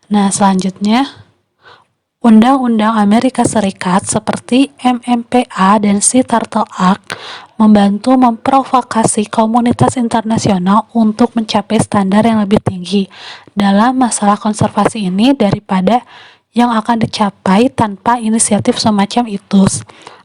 Nah, selanjutnya, Undang-undang Amerika Serikat seperti MMPA dan Sea Turtle Act membantu memprovokasi komunitas internasional untuk mencapai standar yang lebih tinggi dalam masalah konservasi ini daripada yang akan dicapai tanpa inisiatif semacam itu.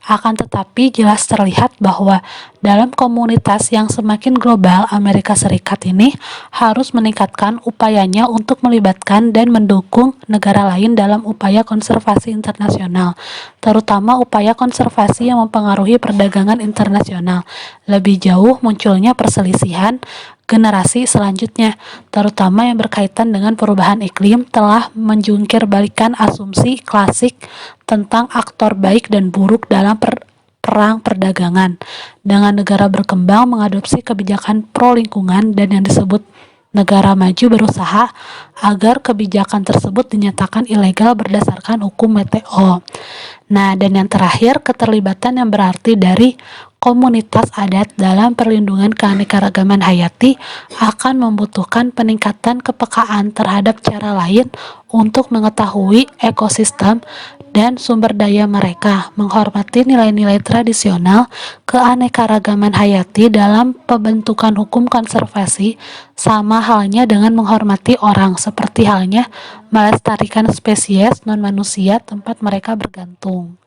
Akan tetapi jelas terlihat bahwa dalam komunitas yang semakin global, Amerika Serikat ini harus meningkatkan upayanya untuk melibatkan dan mendukung negara lain dalam upaya konservasi internasional, terutama upaya konservasi yang mempengaruhi perdagangan internasional. Lebih jauh munculnya perselisihan generasi selanjutnya, terutama yang berkaitan dengan perubahan iklim, telah menjungkir balikan asumsi klasik tentang aktor baik dan buruk dalam perang perdagangan, dengan negara berkembang mengadopsi kebijakan pro-lingkungan dan yang disebut negara maju berusaha agar kebijakan tersebut dinyatakan ilegal berdasarkan hukum WTO. Nah, dan yang terakhir, keterlibatan yang berarti dari komunitas adat dalam perlindungan keanekaragaman hayati akan membutuhkan peningkatan kepekaan terhadap cara lain untuk mengetahui ekosistem dan sumber daya mereka, menghormati nilai-nilai tradisional keanekaragaman hayati dalam pembentukan hukum konservasi, sama halnya dengan menghormati orang, seperti halnya melestarikan spesies non-manusia tempat mereka bergantung.